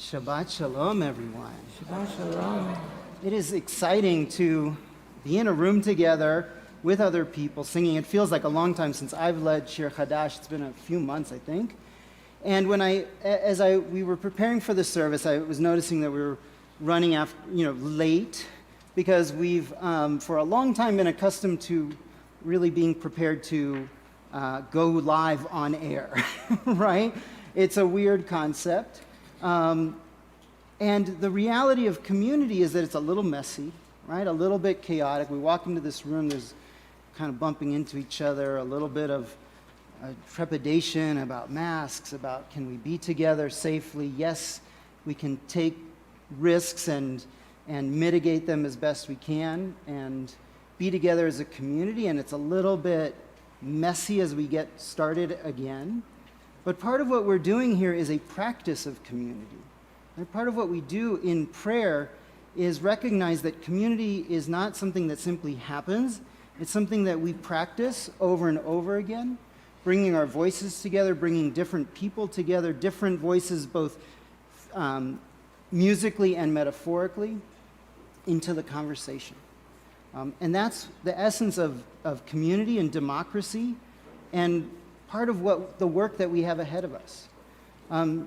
Shabbat Shalom, everyone. Shabbat Shalom. It is exciting to be in a room together with other people singing. It feels like a long time since I've led Shir Hadash. It's been a few months, I think. And when we were preparing for the service, I was noticing that we were running late because we've for a long time been accustomed to really being prepared to go live on air, right? It's a weird concept. And the reality of community is that it's a little messy, right? A little bit chaotic. We walk into this room, there's kind of bumping into each other, a little bit of trepidation about masks, about can we be together safely? Yes, we can take risks and mitigate them as best we can and be together as a community, and it's a little bit messy as we get started again. But part of what we're doing here is a practice of community. And part of what we do in prayer is recognize that community is not something that simply happens. It's something that we practice over and over again, bringing our voices together, bringing different people together, different voices both musically and metaphorically into the conversation. And that's the essence of community and democracy and part of the work that we have ahead of us.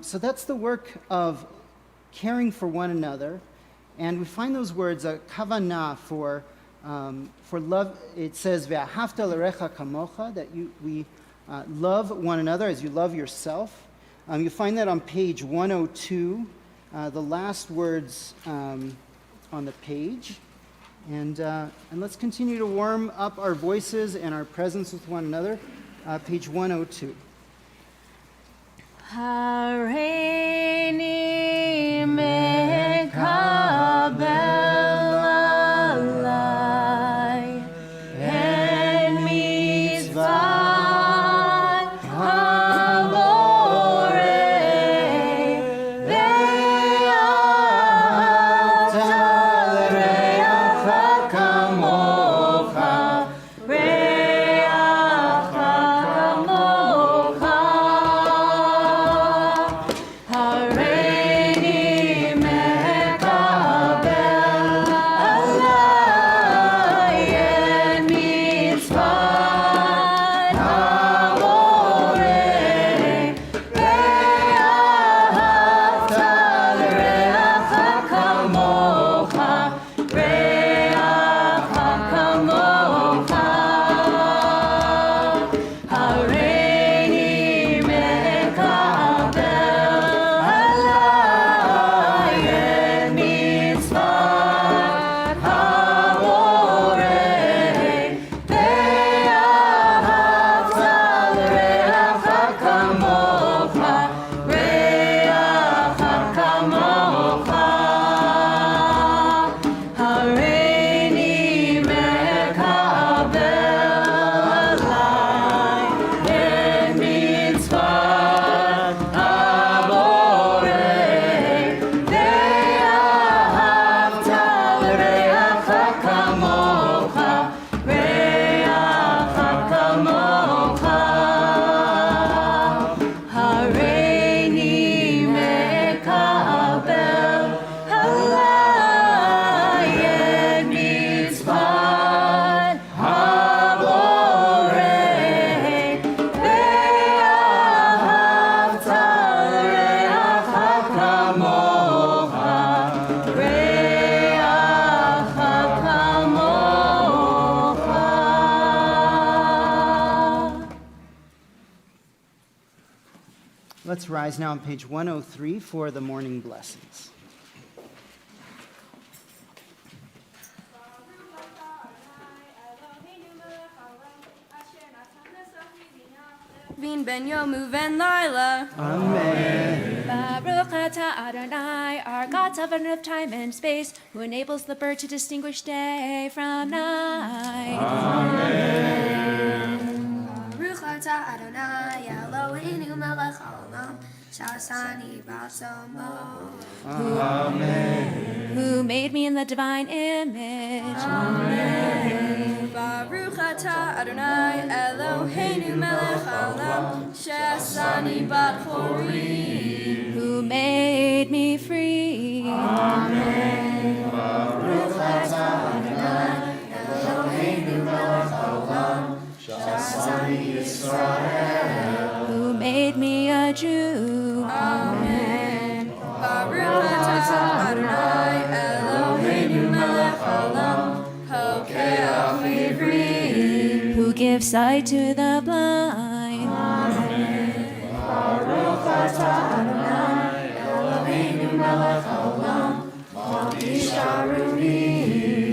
So that's the work of caring for one another. And we find those words, kavanah, for love. It says, ve'ahavta l'recha kamocha, that we love one another as you love yourself. You find that on page 102, the last words on the page. And let's continue to warm up our voices and our presence with one another. Page 102. Hareini mekabel alai en mitzvah haborei ve'ahavta l'reacha kamocha Hareini mekabel Let's rise now on page 103 for the morning blessings. Vin ben Yomu ben Lila. Amen. Baruch atah Adonai, our God, sovereign of time and space, who enables the bird to distinguish day from night. Baruch atah Adonai, Eloheinu melech haolam, shasani b'tzomo. Who made me in the divine image. Baruch atah Adonai, Eloheinu melech haolam, shasani bat chori. Who made me free. Who made me a Jew. Amen. Baruch atah Adonai, Eloheinu melech haolam, hokeach ivri. Who gives sight to the blind.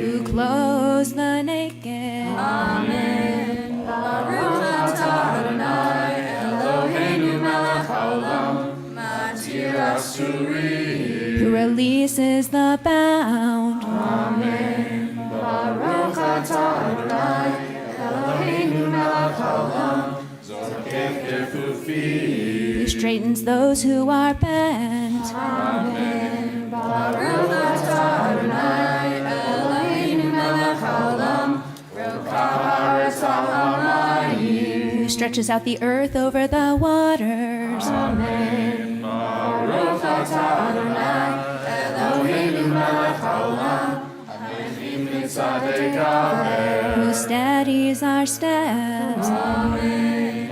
Who clothes the naked. Amen. Baruch atah Adonai, Eloheinu melech haolam, matir asuri. Who releases the bound. Baruch atah Adonai, Eloheinu melech haolam, zokef kefufi. Who straightens those who are bent. Baruch atah Adonai, Eloheinu melech haolam, rokav haaretz al hamayim. Who stretches out the earth over the waters. Baruch atah Adonai, Eloheinu melech haolam, hamechim mitzadei Who steadies our steps. Baruch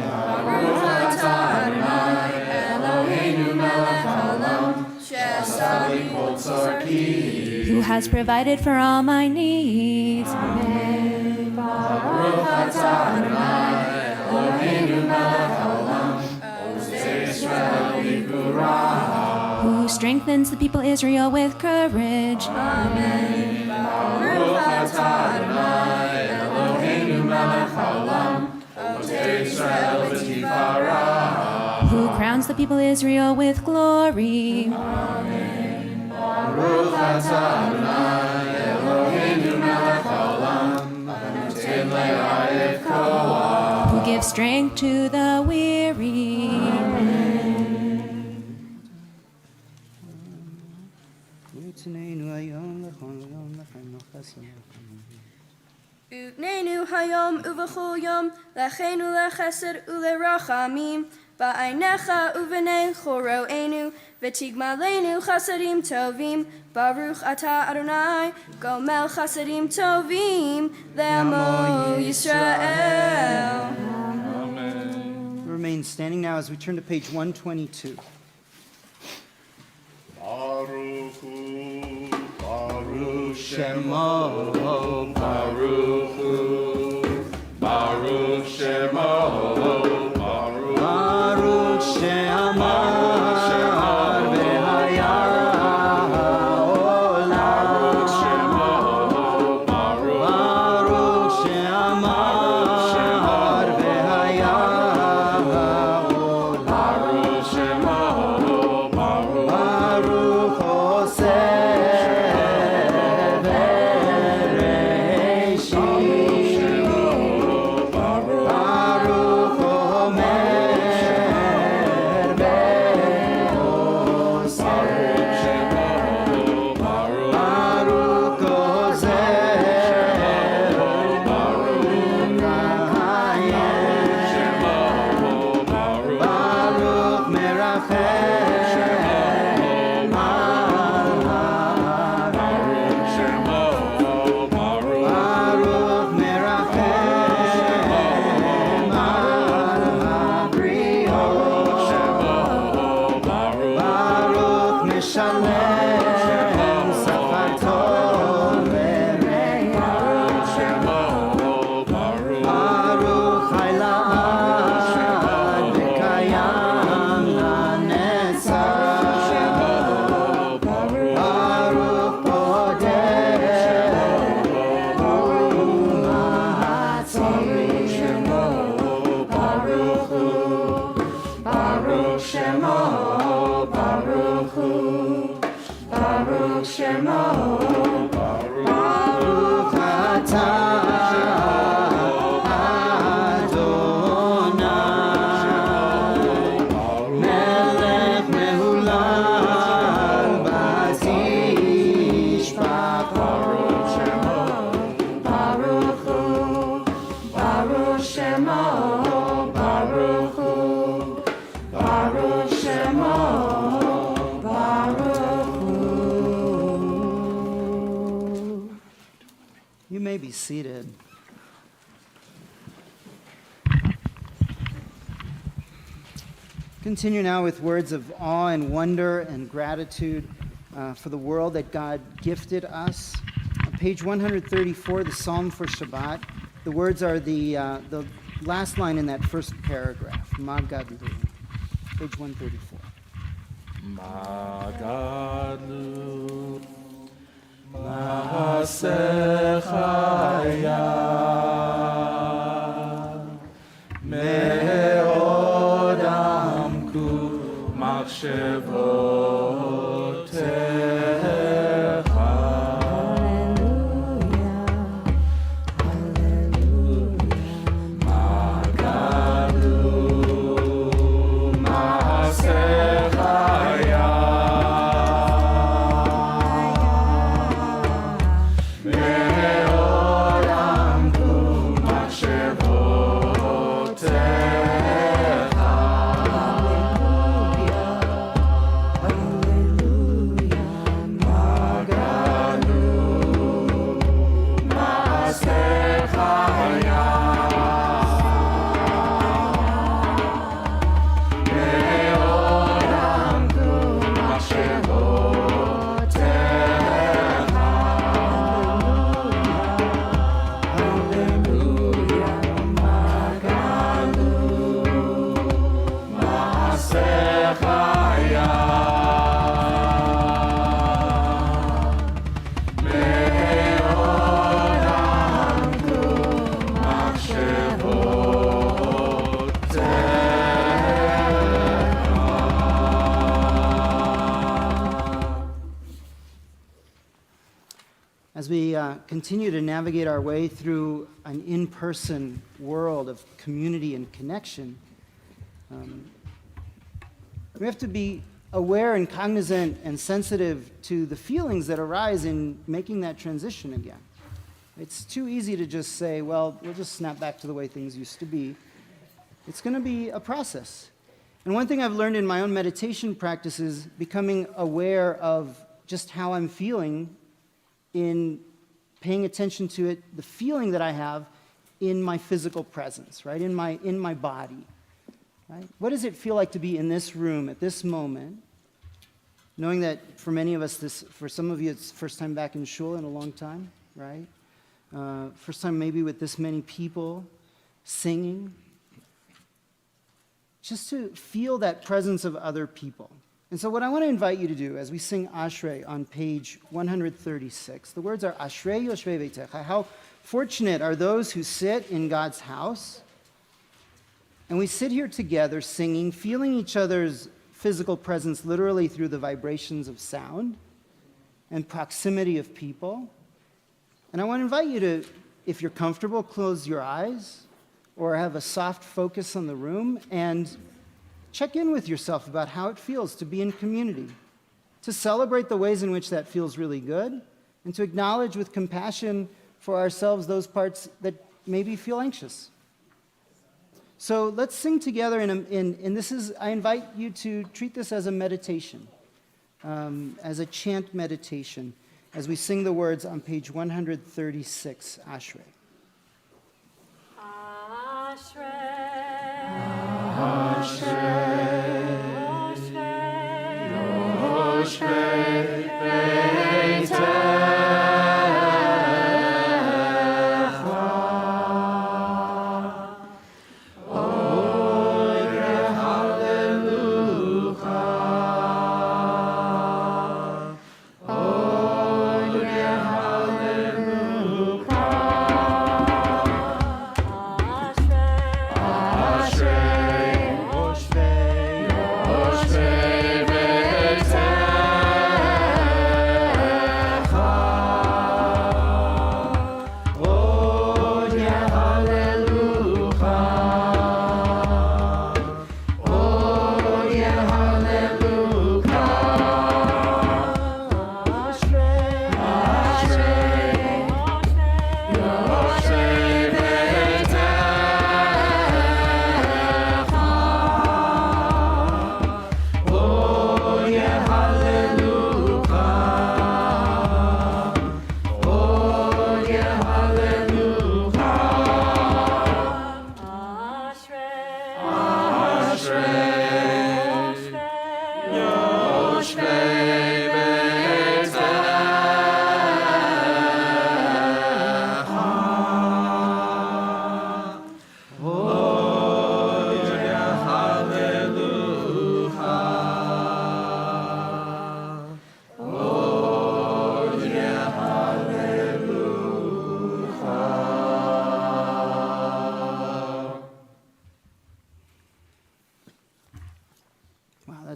atah Adonai, Eloheinu melech haolam, she'asa li kol tzarki. Who has provided for all my needs. Baruch atah Adonai, Eloheinu melech haolam, osei Yisrael b'gvura. Who strengthens the people Israel with courage. Baruch atah Adonai, Eloheinu melech haolam, osei Yisrael b'tifara. Who crowns the people Israel with glory. Baruch atah Adonai, Eloheinu melech haolam, anoten le'ayef koach. Who gives strength to the weary. Utnenu hayom uvachol yom, lechenu lechesed ulerachamim, ba'ainecha uvenei choroenu, v'tigmalenu chasadim tovim, Baruch atah Adonai, gomel chasadim tovim, le'amo Yisrael. Remain standing now as we turn to page 122. Baruch Hu, Baruch Shemo, Baruch Hu, Baruch Shemo, Baruch Baruch she'amar v'haya olam. Shemo, Baruch Baruch she'amar v'haya olam. Baruch Shemo, Baruch Baruch oseh v'reishit. Shemo, Baruch atah Adonai, Melech mehulal b'tishbach. Baruch Hu, Baruch Shemo, Baruch Hu, Baruch Shemo, Baruch Hu. You may be seated. Continue now with words of awe and wonder and gratitude for the world that God gifted us. On page 134, the Psalm for Shabbat, the words are the last line in that first paragraph. Magadlu. Page 134. Magadlu Maasechaya Me'od amku machshevotecha Magadlu Maasechaya As we continue to navigate our way through an in-person world of community and connection, we have to be aware and cognizant and sensitive to the feelings that arise in making that transition again. It's too easy to just say, well, we'll just snap back to the way things used to be. It's going to be a process. And one thing I've learned in my own meditation practice is becoming aware of just how I'm feeling in paying attention to it, the feeling that I have in my physical presence, right? In my body, right? What does it feel like to be in this room at this moment, knowing that for many of us, for some of you, it's first time back in shul in a long time, right? First time maybe with this many people singing. Just to feel that presence of other people. And so what I want to invite you to do as we sing Ashrei on page 136, the words are Ashrei Yoshvei Beitecha. How fortunate are those who sit in God's house. And we sit here together singing, feeling each other's physical presence literally through the vibrations of sound and proximity of people. And I want to invite you to, if you're comfortable, close your eyes or have a soft focus on the room and check in with yourself about how it feels to be in community, to celebrate the ways in which that feels really good, and to acknowledge with compassion for ourselves those parts that maybe feel anxious. So let's sing together, and this is, I invite you to treat this as a meditation, as a chant meditation, as we sing the words on page 136, Ashrei. Yoshvei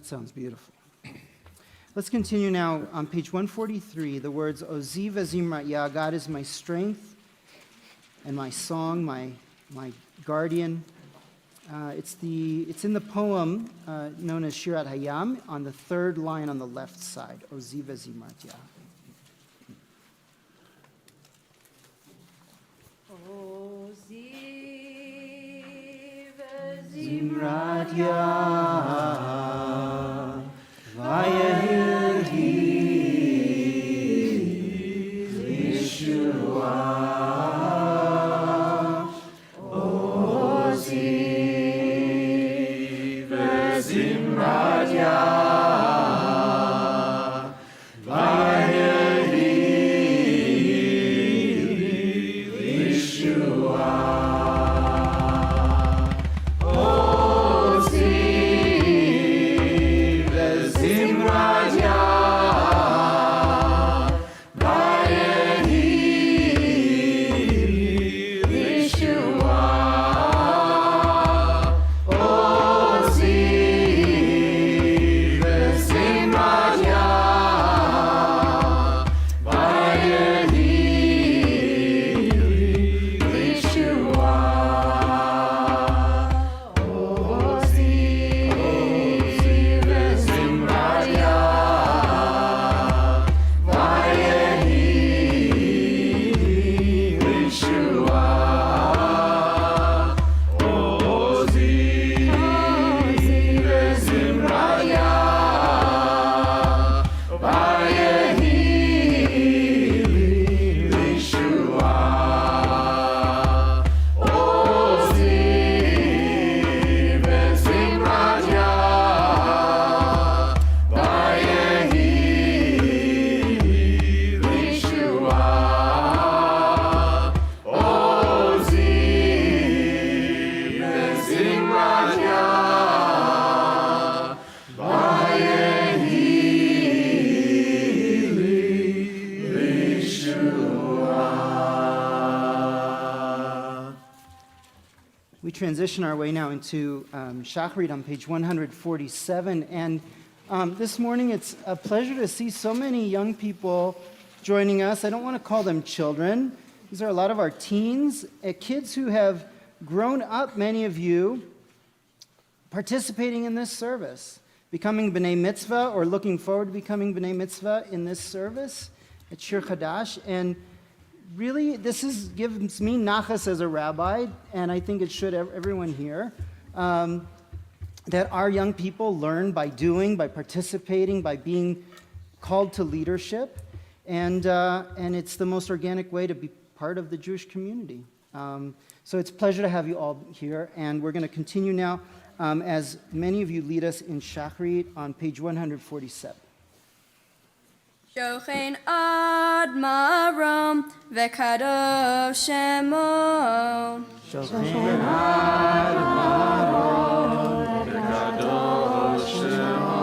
That sounds beautiful. Let's continue now on page 143, the words, Ozi v'zimrat Yah, God is my strength and my song, my guardian. It's in the poem known as Shir Hayam on the third line on the left side, Ozi v'zimrat Yah. Zimrat Yah, Vayehi Yeshua, Ozi v'zimrat Yah, Vayehi Yeshua. We transition our way now into Shachrit on page 147. And this morning it's a pleasure to see so many young people joining us. I don't want to call them children. These are a lot of our teens, kids who have grown up, many of you, participating in this service, becoming B'nai Mitzvah or looking forward to becoming B'nai Mitzvah in this service at Shir Hadash. And really, gives me nachas as a rabbi, and I think it should everyone here, that our young people learn by doing, by participating, by being called to leadership, and it's the most organic way to be part of the Jewish community. So it's a pleasure to have you all here, and we're going to continue now as many of you lead us in Shachrit on page 147. Shochen ad marom vekadosh shemo. Shochen ad marom vekadosh shemo.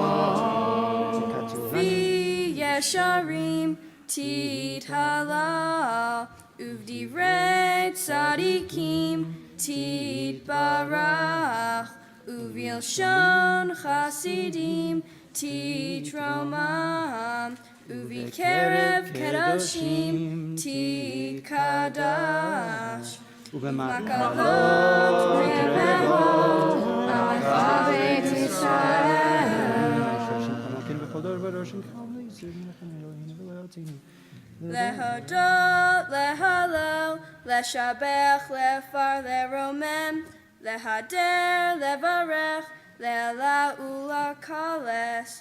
V'yesharim tithalal uvdivrei tzadikim titbarach uvilshon chasidim titromam Uvikerev kedoshim tikadash Ubemakavot revevot Alechavit Yisrael Lehodot, lehalel, leshabech, lefar, leromem Lehader, levarech, le'ala ulakales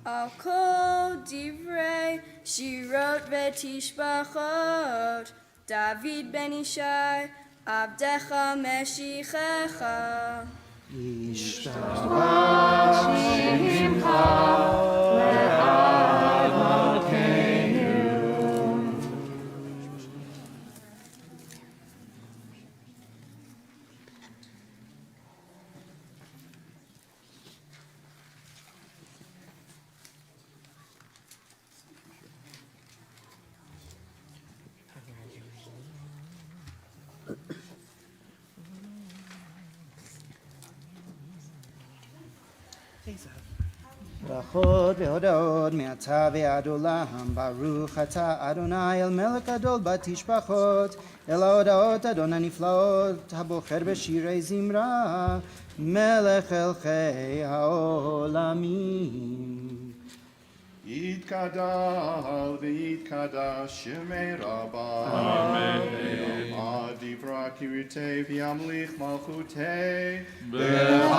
Al kol divrei shirot v'tishbachot David ben Ishai Abdecha Meshichecha Yishtabach Shimcha Le'ad Malkeinu. ברכות והודאות מעתה ועד עולם, ברוך אתה אדוני אל מלך גדול בתשבחות, אל ההודעות אדון הנפלאות, הבוחר בשירי זמרה, מלך מלכי העולמים. יתגדל ויתקדש שמי רבה. אמן. יעמד דברה קריתי וימליך מלכותי. בחייכנו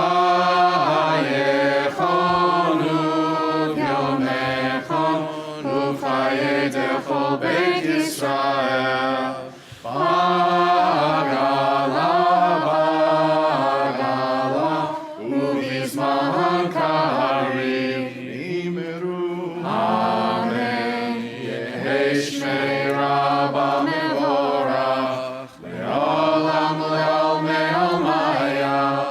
ויומכם וחיי כל בית ישראל. בגלה ובזמן קריב אמרו אמן. יהי שמי רבה מבורך לעולם לעולמי עולמיה.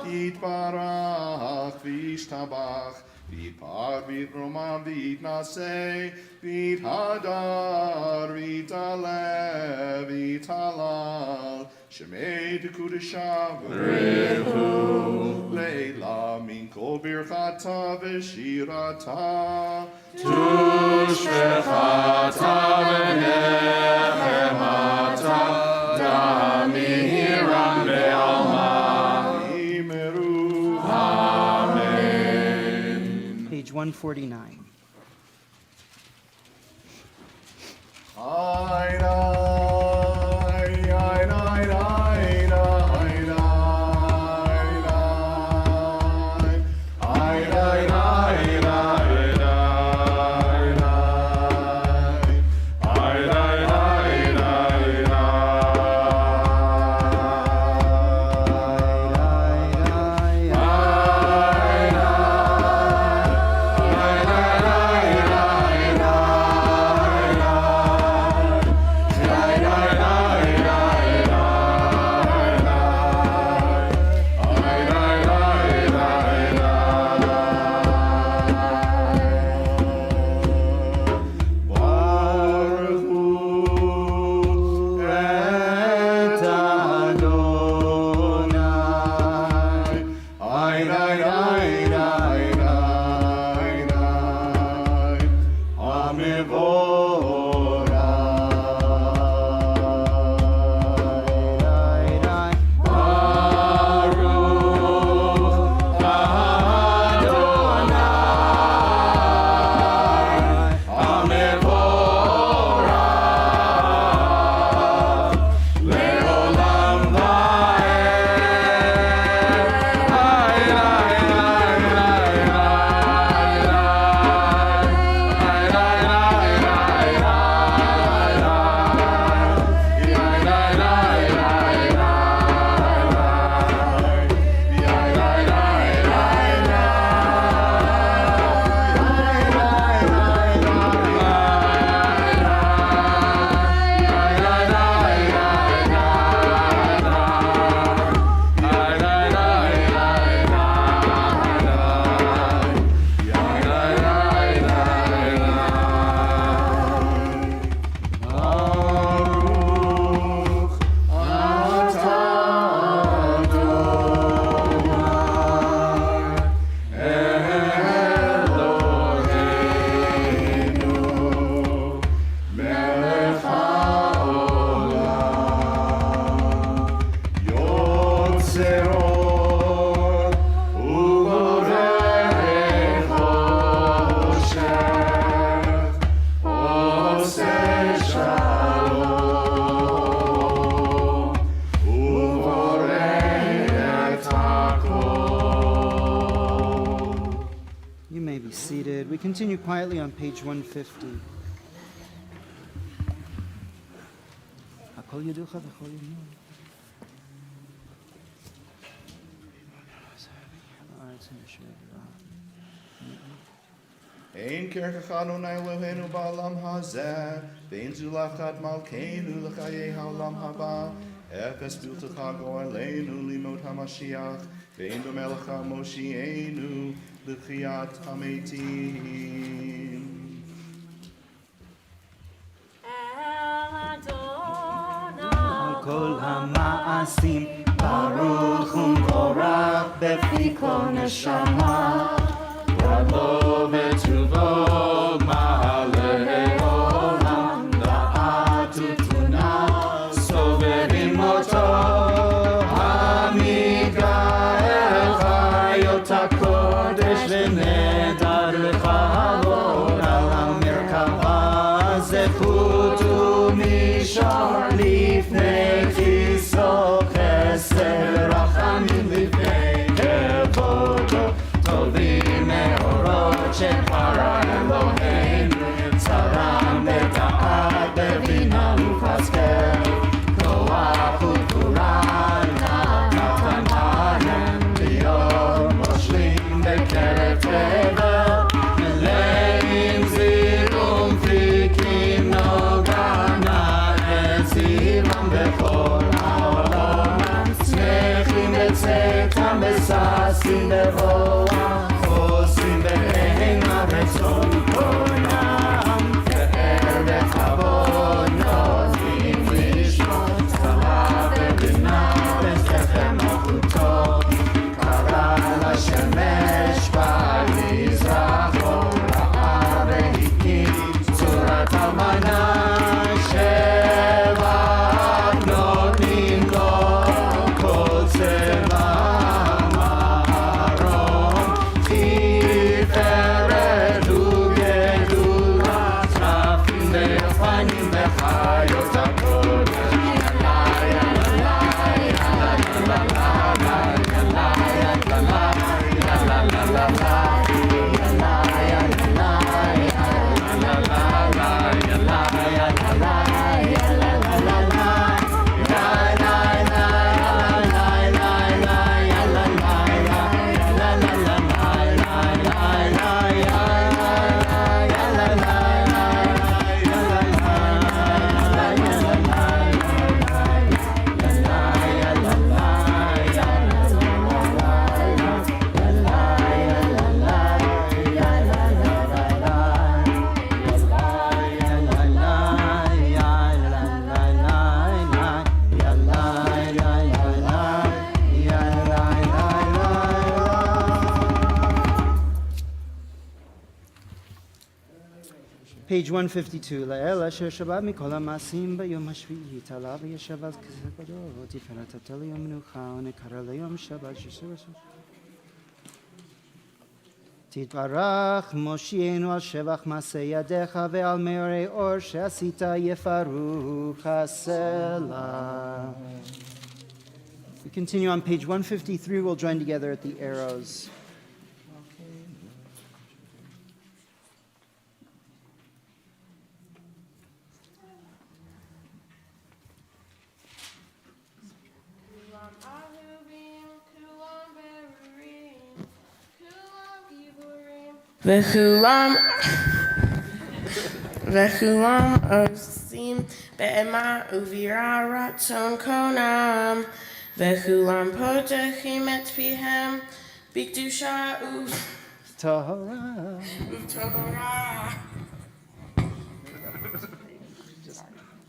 יתברך וישתבח ויתפאר ויתרומם ויתנשא ויתהדר ויתעלה ויתהלל שמי דקודשה ברכו לעילה מן כל ברכתה ושירתה תושבחתה ונחמתה דמירם בעלמה. אמרו אמן. Page 149. We continue quietly on page 150. הכל ידוך וכל ימינו. אין כרך אדוני אלוהינו בעולם הזה, ואין זולת מלכנו לחיי העולם הבא. אפס בלתך גואלנו לימות המשיח, ואין דומה לך מושיענו לתחיית המתים. כל המעשים ברוך ומבורך בפי כל נשמה. רבו וטובו מעלה עולם, דעת ותבונה סובבים אותו. המיגאל חיות הקודש ונדר לכבוד על המרכבה. זכות ומישור לפני כיסו, חסד ורחמים לפני כבודו. טובים מאורות שברא אלוהינו, צרם בדעת בבינה ופסקל. כוח וגבורה נתן להם להיות מושלים בקרב תבל. מלאים זיל ומפיקים נוגה נעזירם בכל העולם. שמחים בצאתם וששים בבואם, עושים בהמה רצון קונם. פאר וכבוד נותנים לשמות, צבא ובינה בשכם מלכותו. קרא לשמש במזרח ראה והקים צורת אלמנה. שבע נותנים לו כל צבע מרום. תפארת וגדולה, צרפים ויפנים וחיות הקודש. Page 152. לאל אשר שבת מכל המעשים ביום השביעי, תעלה וישב על כיסא כבודו, תפארתו ליום מנוחה, ונקרא ליום שבת תתברך מושיענו על שבח מעשה ידיך ועל מאורי אור שעשית יפרוך הסלע. We continue on page 153. We'll join together at the arrows. וכולם עושים באמה וביראה רצון קונם, וכולם פותחים את פיהם בקדושה טהרה.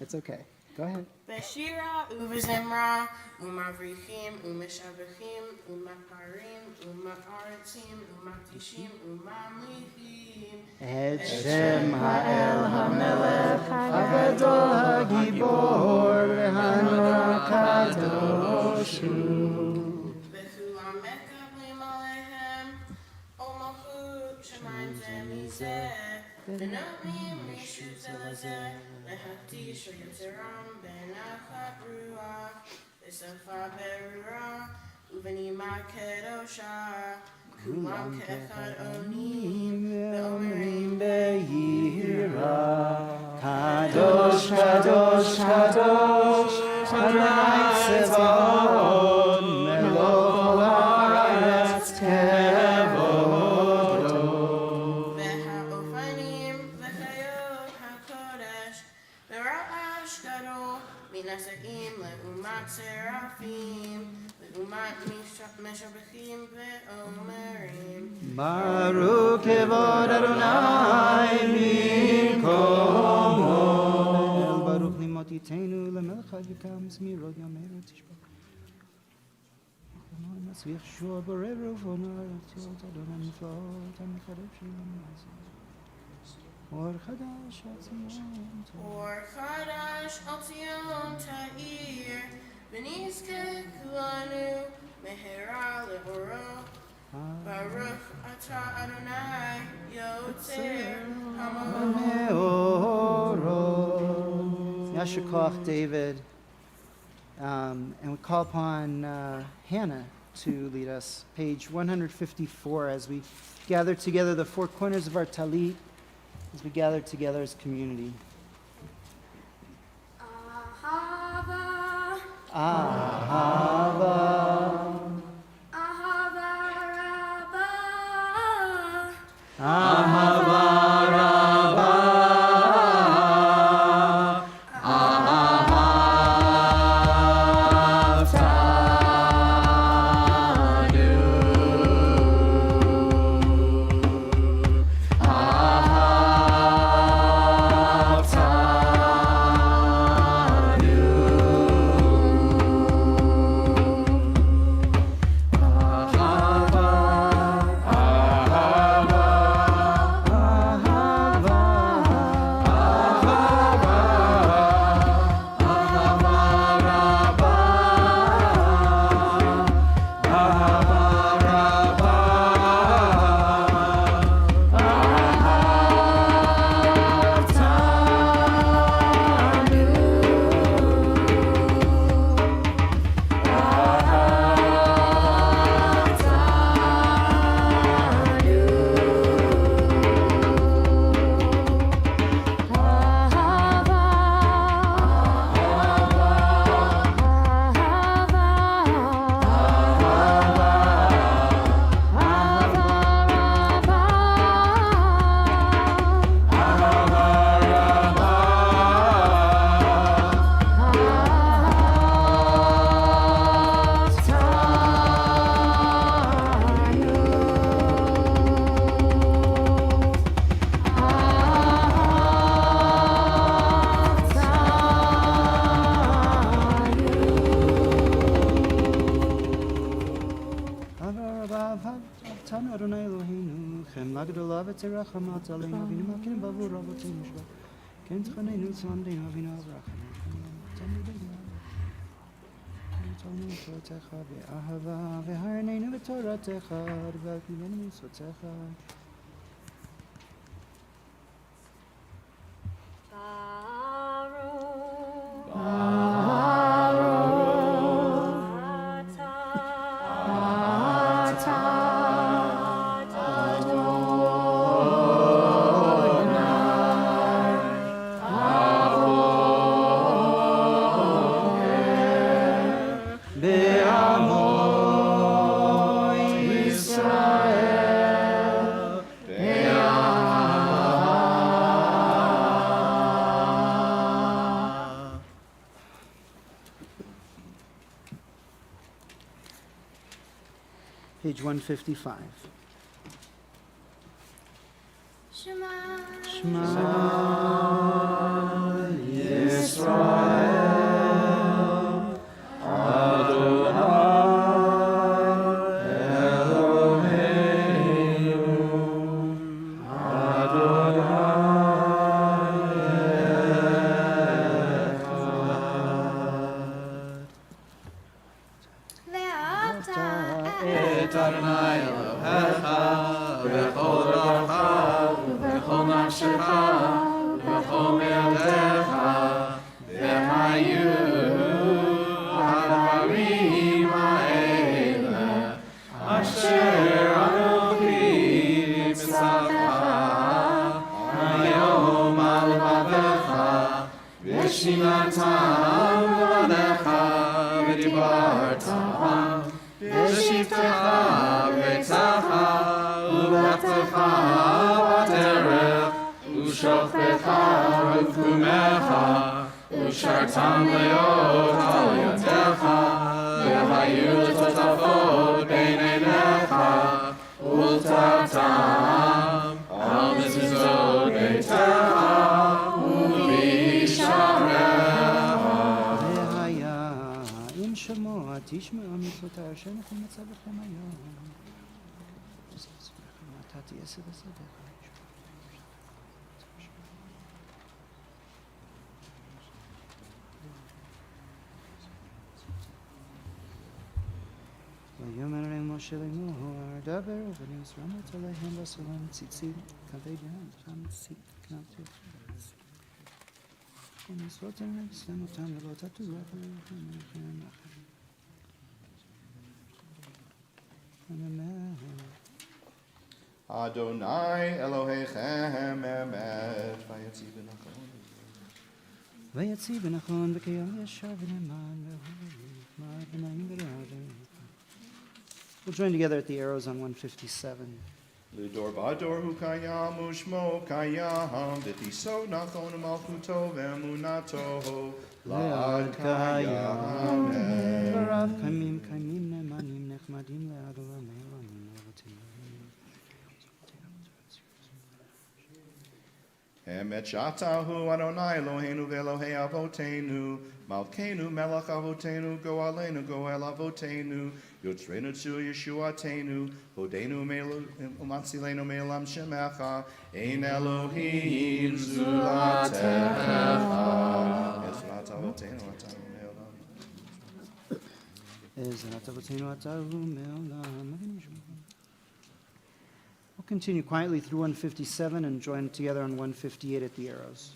It's okay. Go ahead. בשירה ובזמרה ומבריחים ומשבחים ומפרים ומארצים ומקדישים וממליכים את שם האל המלך הגדול הגיבור והנורא הקדוש הוא. וכולם מקבלים עליהם עול מלכות שמיים זה מזה, ונותנים רשות זה לזה, להקדיש יצרם בנחת רוח, בשפה ברורה ובנימה קדושה. כולם כאחד עונים ואומרים ביראה, קדוש קדוש קדוש אדוני צבאות מלוא כל הארץ כבודו. והאופנים וחיות הקודש ברעש גדול מנשאים לעומת סרפים לעומת משבחים ואומרים ברוך כבוד אדוני מקומו. ברוך לימות יתנו למלך יקם זמירות יאמרו תשבח. Or Hadash Altion Ta'ir, Veniske Kulanu, Mehera Lehoro, Baruch Atah Adonai, Yotzer Yashikoch David, and we call upon Hannah to lead us. Page 154, as we gather together the four corners of our talit, as we gather together as community. Ahava, Ahava, Ahava Rabbah, Ahava, Adonai Eloheinu, Chem Lagdola v'Terachamat Aleinu Avinu Malkeinu Bavu Rabotenu Shva, Ken Tchaneinu Tzlamdeinu Avinu Avrachanu, Tzalnu Tortecha ve'ahava ve'harneinu v'Toratecha, v'Akivenu Mitzvotecha. Page 155. Shema, Shema Yisrael, Adonai Eloheinu, Adonai Echad. Et Adonai Elohecha, v'chol rachav, v'chol nafshecha, v'chol me'adecha, v'hayu ha'dvarim ha'ele, asher anochi mitzavcha, hayom al levavecha, v'shinatam levanecha, v'dibartam, v'shivtecha v'etzacha, u'v'achtecha v'terech, u'shoftecha v'kumecha, u'shartam leot al yodecha, v'hayu l'totafot bein einecha, u'ltatam al mezuzot beitecha, u'b'sharecha. Ve'haya im Shemot ותשמעו מצוותיי אשר אנוכי מצווה לכם היום. נתתי עשב בשדך. ויאמר אליהם משה לאמור, דבר ובנים זרמת עליהם בסולם ציצית כבד ים, ציצית כנפתי ומצוות אלה ושם אותם ולא תטו רב עליכם מלכם לכם. אמן. Adonai Elohechem emet vayetzi benachon. ויציא בנכון וכיום ישר ונאמן והוא ונעים ורעדה. We'll join together at the arrows on 157. Lidor vador hu kayam ushmo kayam v'tiso nachon malchuto ve'emunato la'ad kayam. דבריו קיימים נאמנים נחמדים לאדוני העולמים אבותינו. Emet shatahu Adonai Eloheinu ve'Elohei avotenu Malkeinu melech avotenu go'aleinu go'el avotenu Yotzreinu tzu Yeshuatenu Hodenu umatzilenu me'olam shemecha Ein Elohim zulatecha Ezrat avotenu atanu me'olam Ezrat avotenu atanu me'olam. We'll continue quietly through 157 and join together on 158 at the arrows.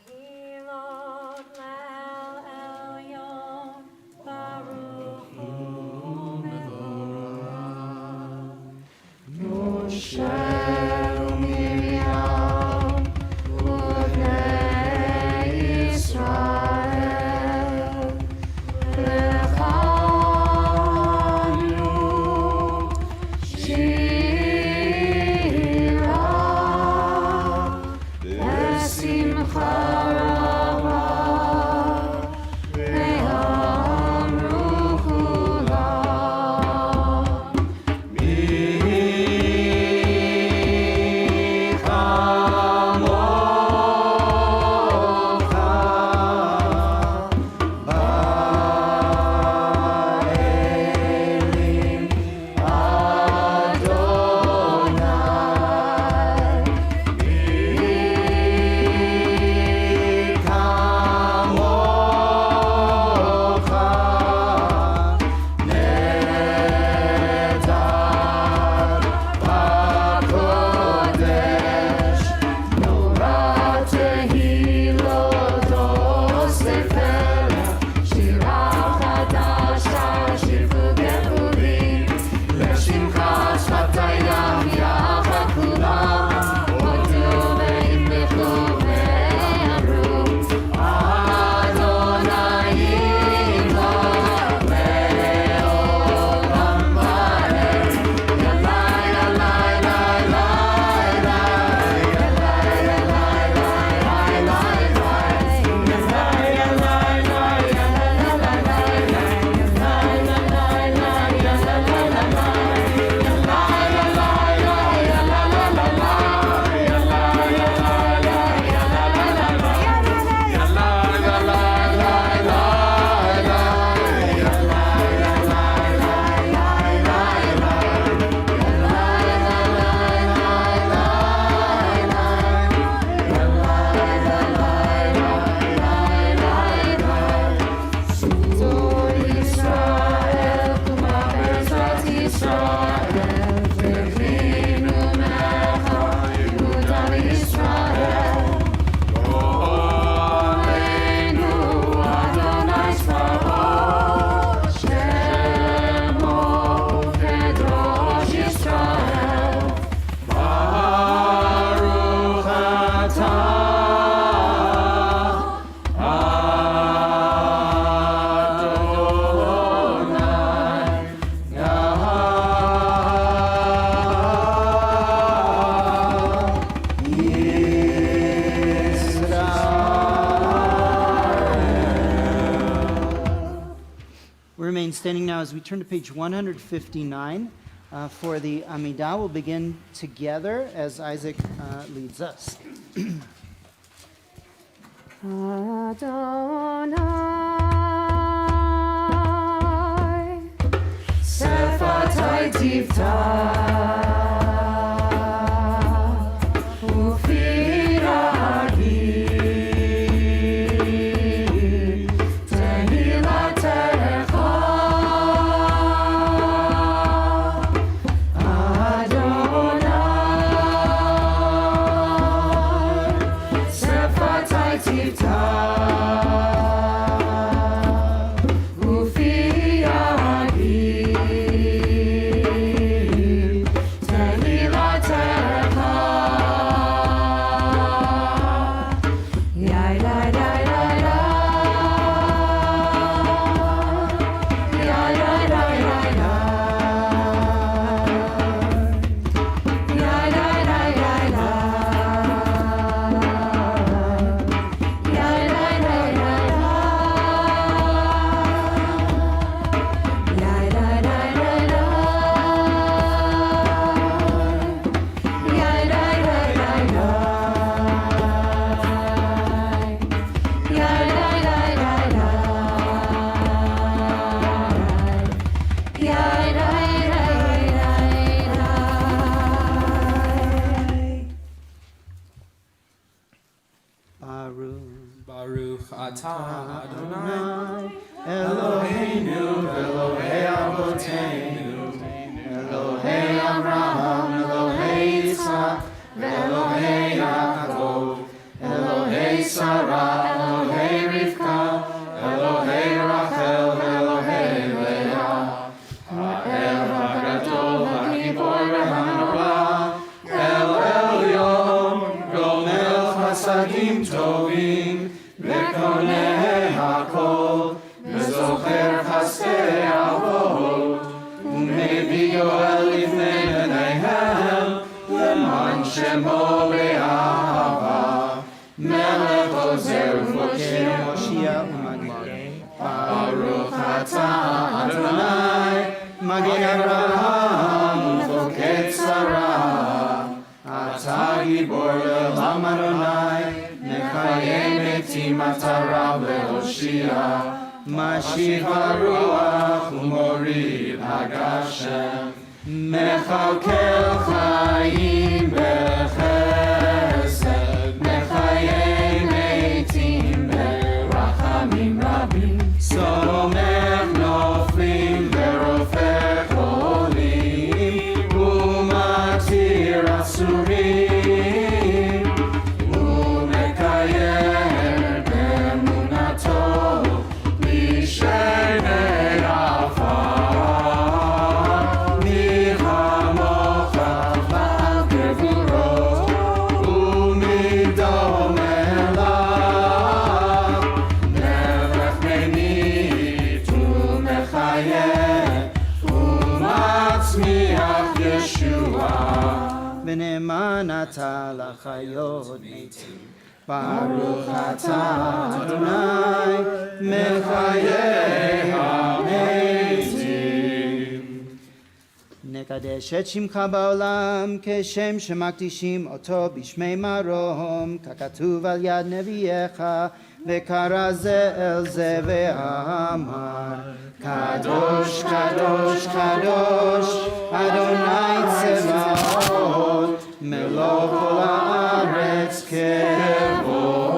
Tehilot le'el elyon, baruch hu mevorach. Moshe remain standing now as we turn to page 159 for the Amidah. We'll begin together as Isaac leads us. Adonai, Sefatai Tivta. Baruch atah Adonai Eloheinu, Elohei Avoteinu, Elohei Avraham, Elohei Yitzhak, Elohei Yaakov, Elohei Sarah, Elohei Rivka, Elohei Rachel, Elohei Leah, Ha'el HaGadol, HaGibor v'Hanora, El Elyon, Gomel Chasadim Tovim, V'koneh HaKol, V'zocher Chasdei Avot, U'mevii Yoel Livnei Beneihem, L'man Shemo Be'ahava, Melech Ozer U'Moshe Moshiach U'Magid. Baruch atah Adonai, Magid Avraham U'Foked Sarah, Atah Gibor Le'olam Adonai, Mechayeh metim Atara Ve'Hoshia, Mashich HaRuach U'Morid HaGashem, Mechalkel Chaim B'Chesed, Mechayeh metim Be'rachamim Rabim, Somech Noflim Ve'Rofeh Cholim, U'Matir Asurim, U'Mekayer B'emunato, Mishenei Afar, Michamocha Ba'al Gevurot, U'Midom Elav, Melech Menit U'Mechayeh, U'Matzmiach Yeshua, V'ne'eman atah l'chayot metim. Baruch atah Adonai, Mechayeh hametim. נקדש את שמך בעולם כשם שמקדישים אותו בשמי מרום, ככתוב על יד נביאך, וקרא זה אל זה ואמר, קדוש קדוש קדוש אדוני צבאות, מלוא כל הארץ כבודו.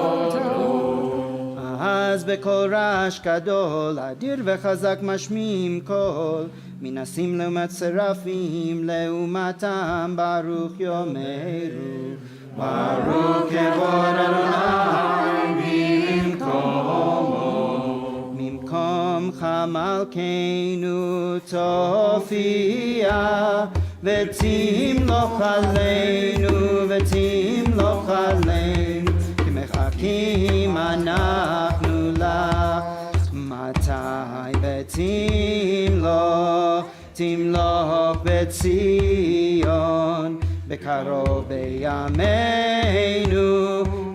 אז בקול רעש גדול, אדיר וחזק משמיעים קול, מנסים לעומת שרפים, לעומתם ברוך יאמרו, ברוך כבוד אדוני ממקומו. ממקומך מלכנו תופיע, ותמלוך עלינו, ותמלוך עלינו, כי מחכים אנחנו לך. מתי ותמלוך, תמלוך בציון, בקרוב בימינו,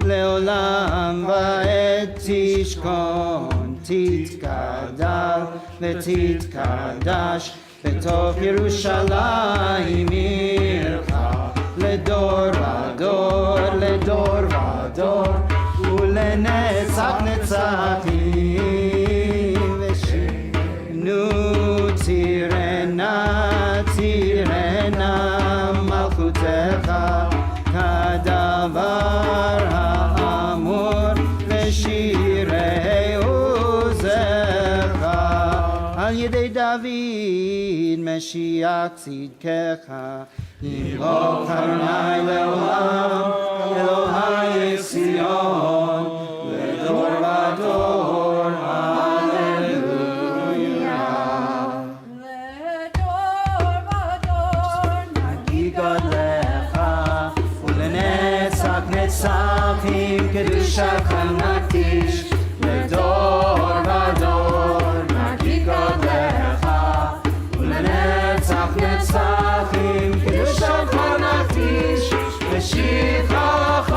לעולם ועד תשכון, תתגדל ותתקדש בתוך ירושלים עירך לדור ודור, לדור ודור ולנצח נצחים ושינו תירנה תירנה מלכותך כדבר האמור בשירי עוזך על ידי דוד משיח צדקך ימלוך אדוני לעולם אלוהי ציון לדור ודור הללויה לדור ודור נגיד גודלך ולנצח נצחים קדושתך נקדיש לדור ודור נגיד גודלך ולנצח נצחים קדושתך נקדיש ושבחך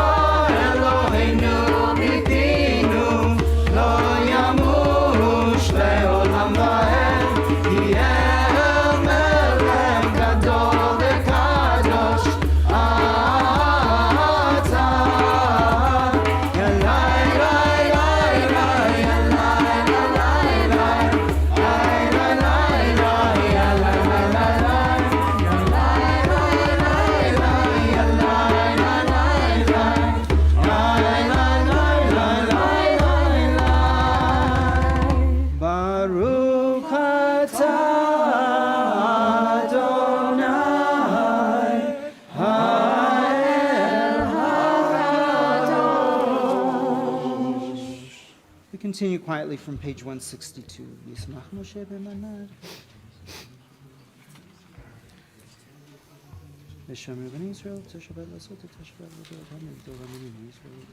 אלוהינו מפינו לא ימוש לעולם ועד יהיה מלך גדול וקדוש אתה אליי אליי אליי אליי ברוך אתה אדוני האל הקדוש. We continue quietly from page 162. ישמח משה במנד. ושמר בני ישראל תשבת לעשות את השבת ודעת המגדול המנים בישראל.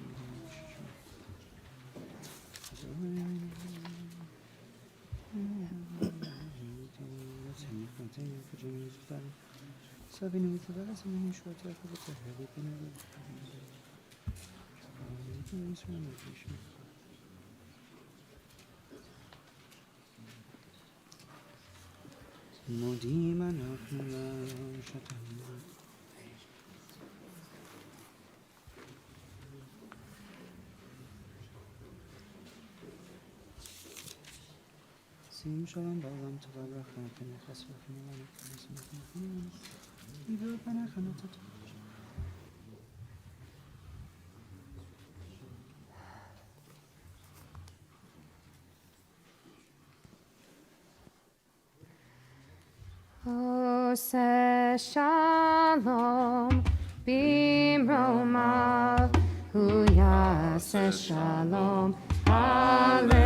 Sabinu with the vast and short of the heavy מודים אנחנו לשתנו שים שלום בעולם טובה ברכה פניך ספקים לנו ונשמחים עבר פניך נתת עושה שלום במרומיו, הוא יעשה שלום עלינו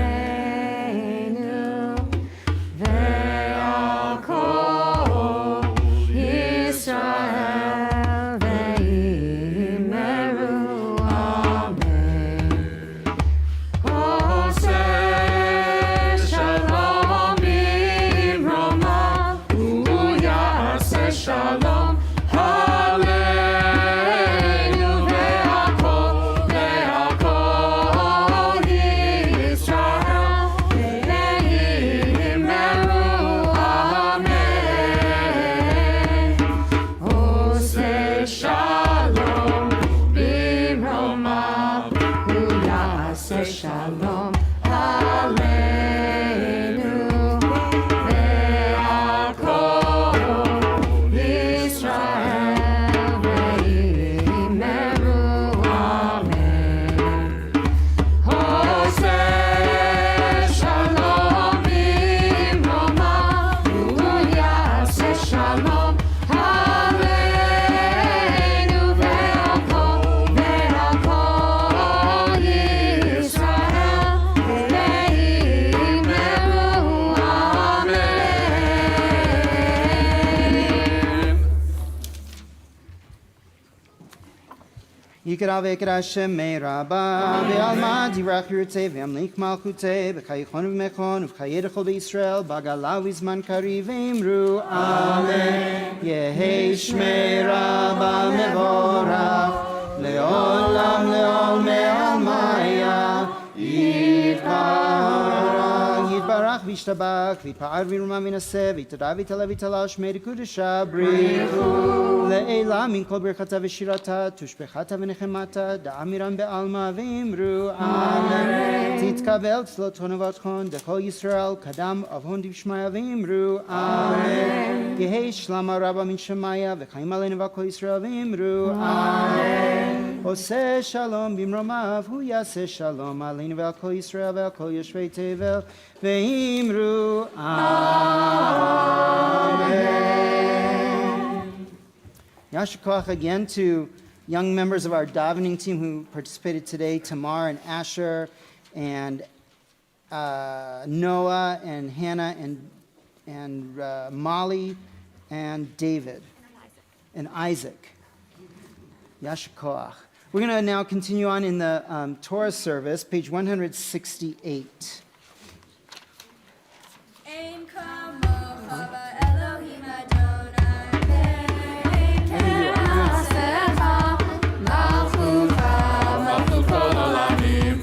ועל כל ישראל ואמרו אמן. עושה שלום במרומיו, הוא יעשה שלום עלינו ועל כל ישראל ואמרו אמן. עושה שלום במרומיו, הוא יעשה שלום עלינו ועל כל ישראל ואמרו אמן. עושה שלום במרומיו, הוא יעשה שלום עלינו ועל כל ישראל ואמרו אמן. יקרא ויקרא שמי רבה ועלמא יברך ירצה וימליך מלכותה בחייכון ובמכון ובחיי דכל בישראל בגלה ובזמן קריב אמרו אמן. יהי שמי רבה מבורך לעולם לעולמי עלמיא יתברך וישתבח, ויתפאר וירומם וינשא, ויתודה ויתעלה ויתעלה, שמי דקודשה, בריחו. לעילה מן כל ברכתה ושירתה, תושבחתה ונחמתה, דאמירם בעלמא ואמרו אמן. תתקבל תפילותינו וברכות דכל ישראל, קדם אבהון דבשמיא ואמרו אמן. יהי שלמה רבה מן שמיא, וחיים עלינו ועל כל ישראל ואמרו אמן. עושה שלום במרומיו, הוא יעשה שלום עלינו ועל כל ישראל ועל כל יושבי תבל, ואמרו amen. Yasher koach again to young members of our davening team who participated today, Tamar and Asher and Noah and Hannah and Molly and David and Isaac. Yasher koach. We're going to now continue on in the Torah service, page 168. Ein kamocha Elohim Adonai, ein kasecha malchucha Kol olamim.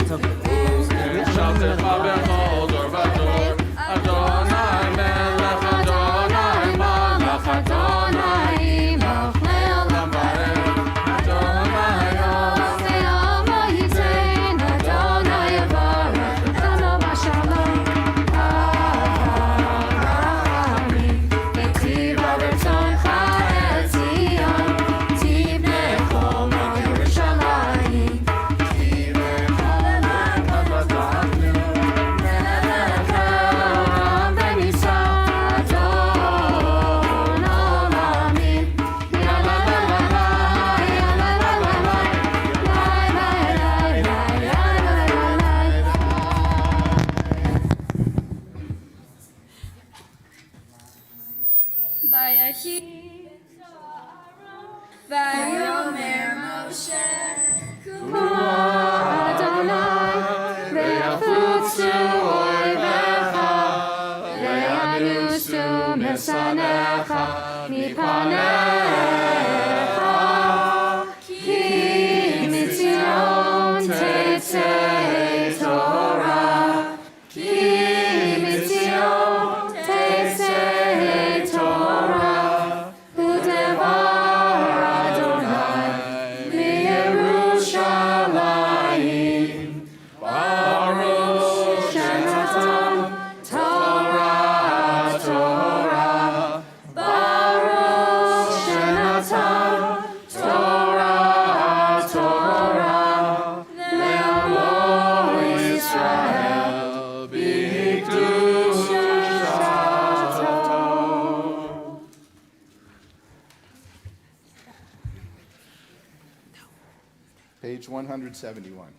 Shaltecha bechol dor vador. Adonai melech, Adonai malach, Adonai imach le'olam va'ed. Adonai Oseh amo yitain, Adonai yavarech, Chano b'shalom. Amen. Ketiva b'rtzoncha et Zion, tibne chomo Yerushalayim. Tivecha le'mach ad v'tachnu, melech haolam v'nisa, Adon olamim. Yalla la la la, yalla la la la, lai lai lai lai, yalla la la la. Vayahi Vayomer Moshe Adonai, ve'afutzu oivecha, ve'anusu mesanecha mipanecha, ki mitzion tetzei Torah, ki mitzion tetzei Torah, u'devar Adonai miYerushalayim. Baruch Shenatan Torah Torah. Baruch Shenatan Torah Torah. Le'amo Yisrael b'kedushato. Page 171.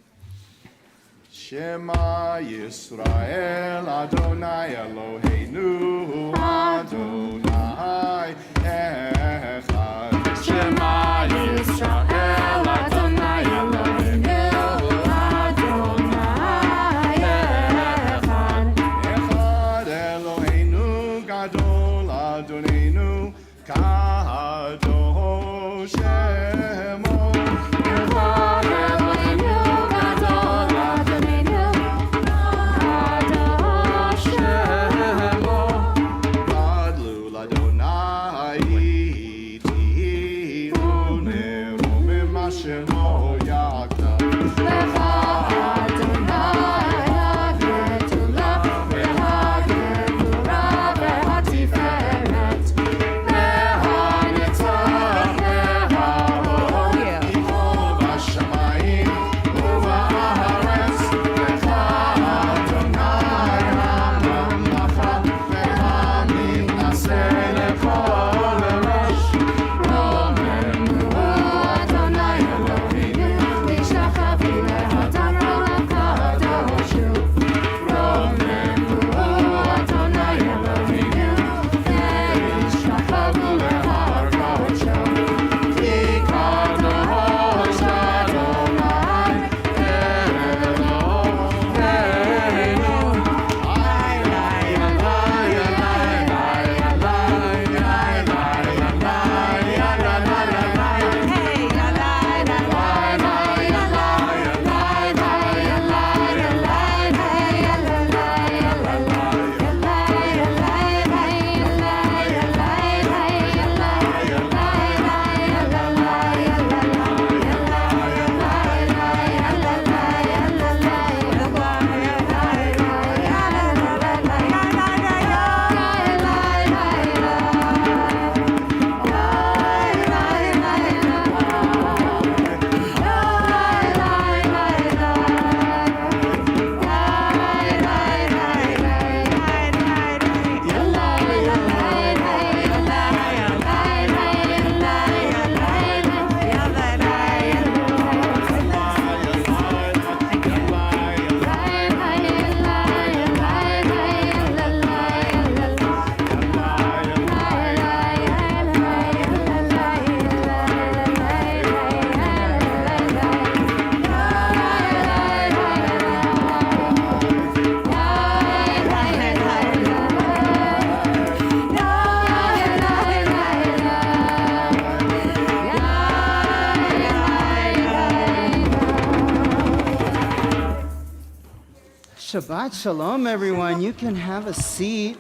Shema Yisrael Adonai Eloheinu Adonai Echad. Shema Yisrael Adonai Eloheinu Adonai Echad. Echad Eloheinu Gadol Adonenu Kadosh Shemo. Echad Eloheinu Gadol Adonenu Kadosh Shemo. Gadlu Adonai Tihu Neroga. Shabbat Shalom, everyone. You can have a seat.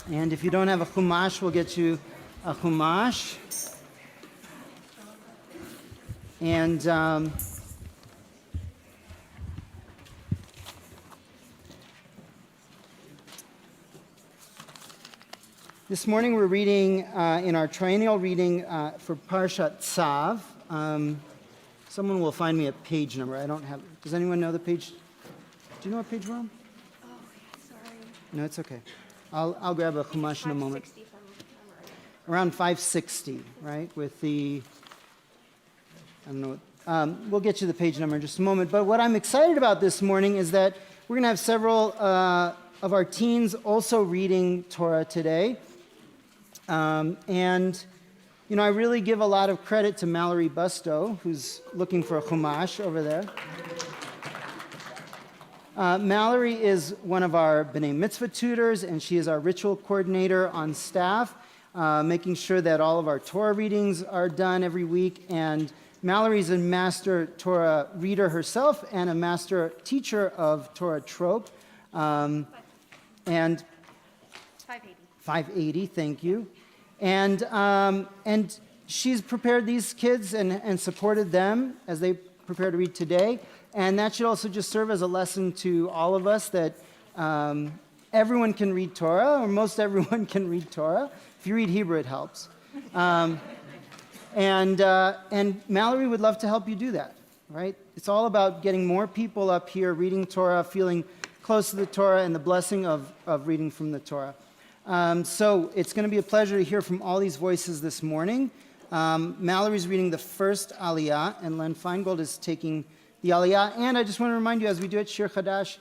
And if you don't have a chumash, we'll get you a chumash. And this morning we're reading in our triennial reading for Parshat Tzav. Someone will find me a page number. I don't have. Does anyone know the page? Do you know what page we're on? Oh, sorry. No, it's okay. I'll grab a chumash in a moment. 560 from memory. Around 560, right? With the, I don't know. We'll get you the page number in just a moment. But what I'm excited about this morning is that we're going to have several of our teens also reading Torah today. And, you know, I really give a lot of credit to Mallory Busto, who's looking for a chumash over there. Mallory is one of our B'nai Mitzvah tutors, and she is our ritual coordinator on staff, making sure that all of our Torah readings are done every week. And Mallory's a master Torah reader herself and a master teacher of Torah trope. And 580. 580, thank you. And she's prepared these kids and supported them as they prepare to read today. And that should also just serve as a lesson to all of us that everyone can read Torah, or most everyone can read Torah. If you read Hebrew, it helps. And Mallory would love to help you do that, right? It's all about getting more people up here reading Torah, feeling close to the Torah, and the blessing of reading from the Torah. So it's going to be a pleasure to hear from all these voices this morning. Mallory's reading the first Aliyah, and Len Feingold is taking the Aliyah. And I just want to remind you, as we do at Shir Hadash,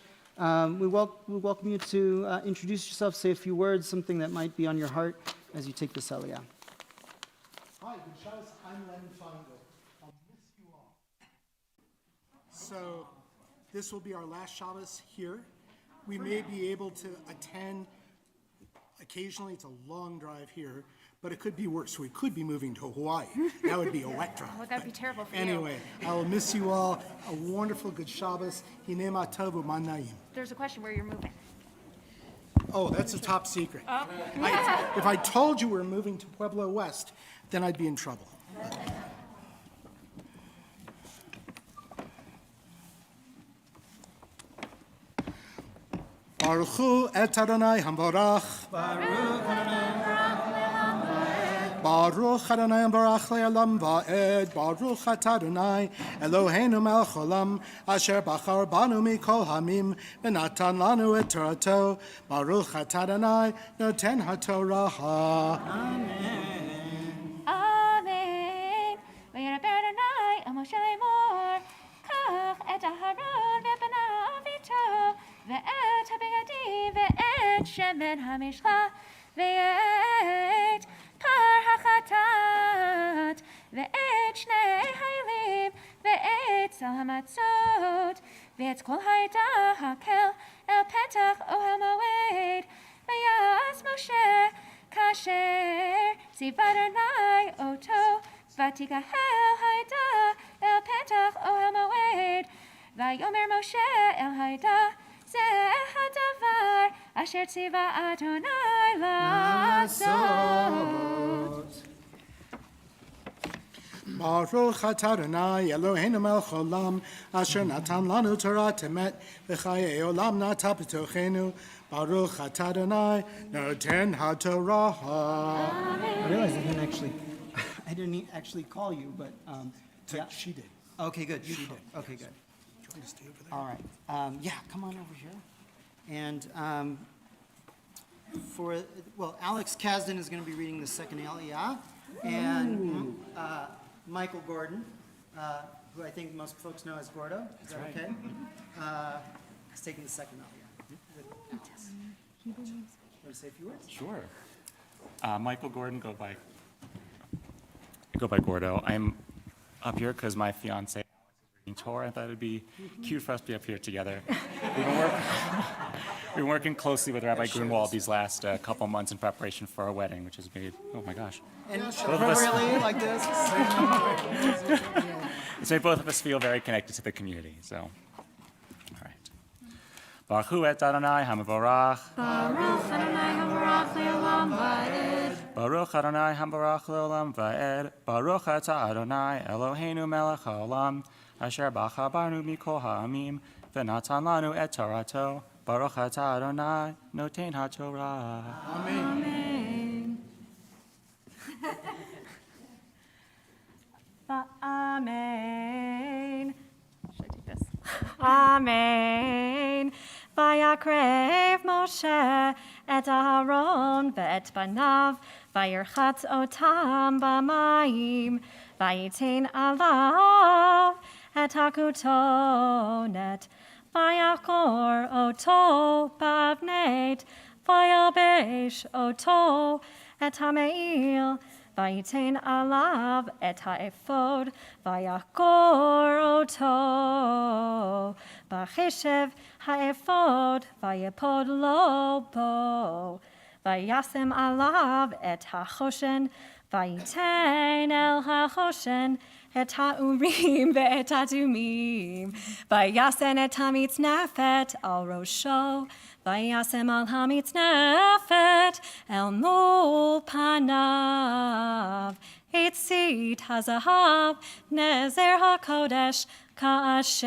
we welcome you to introduce yourself, say a few words, something that might be on your heart as you take this Aliyah. Hi, good Shabbos. I'm Len Feingold. I'll miss you all. So, this will be our last Shabbos here. We may be able to attend occasionally. It's a long drive here, but it could be worse. We could be moving to Hawaii. That would be a wet drive. Well, that'd be terrible for you. Anyway, I will miss you all. A wonderful good Shabbos. Hinema tov u'manayim. There's a question where you're moving. Oh, that's a top secret. If I told you we're moving to Pueblo West, then I'd be in trouble. Baruch hu et Adonai hamborach. Baruch Adonai hamborach le'olam va'ed. Baruch et Adonai Eloheinu melech olam asher bachar banu mikol hamim v'natan lanu et Torato. Baruch et Adonai noten haTorah. Amen. וידבר אדוני אל משה לאמור, קח את אהרון ובניו איתו, ואת הבגדים ואת שמן המשחה, ואת פר החטאת, ואת שני העלים, ואת סל המצות, ואת כל העדה הקל אל פתח אוהל מועד, ויעש משה כאשר ציווה אדוני אותו, ותיקהל העדה אל פתח אוהל מועד, ויאמר משה אל העדה, זה הדבר אשר ציווה אדוני לעשות. Baruch et Adonai Eloheinu melech olam asher natan lanu Torah temet v'chayei olam nata b'tochenu. Baruch et Adonai noten haTorah. I realized I didn't actually call you, but yeah. She did. Okay, good. You did. Okay, good. Do you want me to stay over there? All right. Yeah, come on over here. And Alex Kasdan is going to be reading the second Aliyah, and Michael Gordon, who I think most folks know as Gordo. Is that okay? Is taking the second Aliyah with Alex. You want to say a few words? Sure. Michael Gordon, go by Gordo. I'm up here because my fiance is reading Torah. I thought it'd be cute for us to be up here together. We've been working closely with Rabbi Grunwald these last couple months in preparation for our wedding, which has made, oh my gosh. And appropriately like this. It's made both of us feel very connected to the community, so, all right. Baruch hu et Adonai hamavorach. Baruch Adonai Habarach Le'olam Va'ed. Baruch Adonai Habarach Le'olam Va'ed. Baruch Ata Adonai Eloheinu melech haolam, asher bachar banu mikol ha'amim, v'natan lanu et Torato. Baruch Ata Adonai noten haTorah. Amen. Amen. Should I take this? Amen. Vayakrev Moshe et Aaron ve'et banav, vayirchatz otam b'mayim, vayitin alav et hakutonet, vayakor oto bavnet, vayalbesh oto et hameil, vayitin alav et haephod, vayakor oto, b'cheshev haephod, vayepod lo bo, vayasem alav et hachoshen, vayiten el hachoshen, et ha'urim ve'et ha'tumim, vayasen et hamitznefet al rosho, vayasem al hamitznefet el mul panav, etzit hazahav nezer hakodesh ka'asher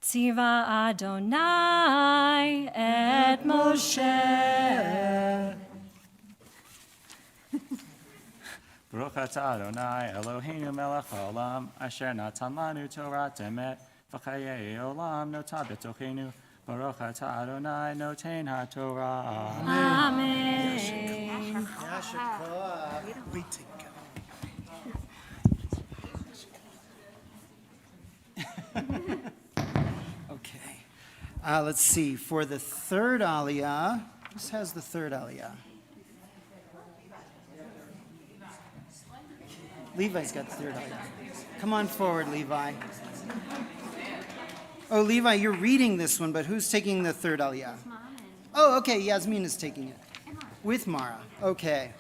tziva Adonai et Moshe. Baruch Ata Adonai Eloheinu melech haolam, asher natan lanu Torat emet, v'chayei olam nota b'tochenu. Baruch Ata Adonai noten haTorah. Amen. We together. Okay. Let's see. For the third aliyah, this has the third aliyah. Levi's got the third aliyah. Come on forward, Levi. Oh, Levi, you're reading this one, but who's taking the third aliyah? Oh, okay. Yasmin is taking it. With Mara. Okay.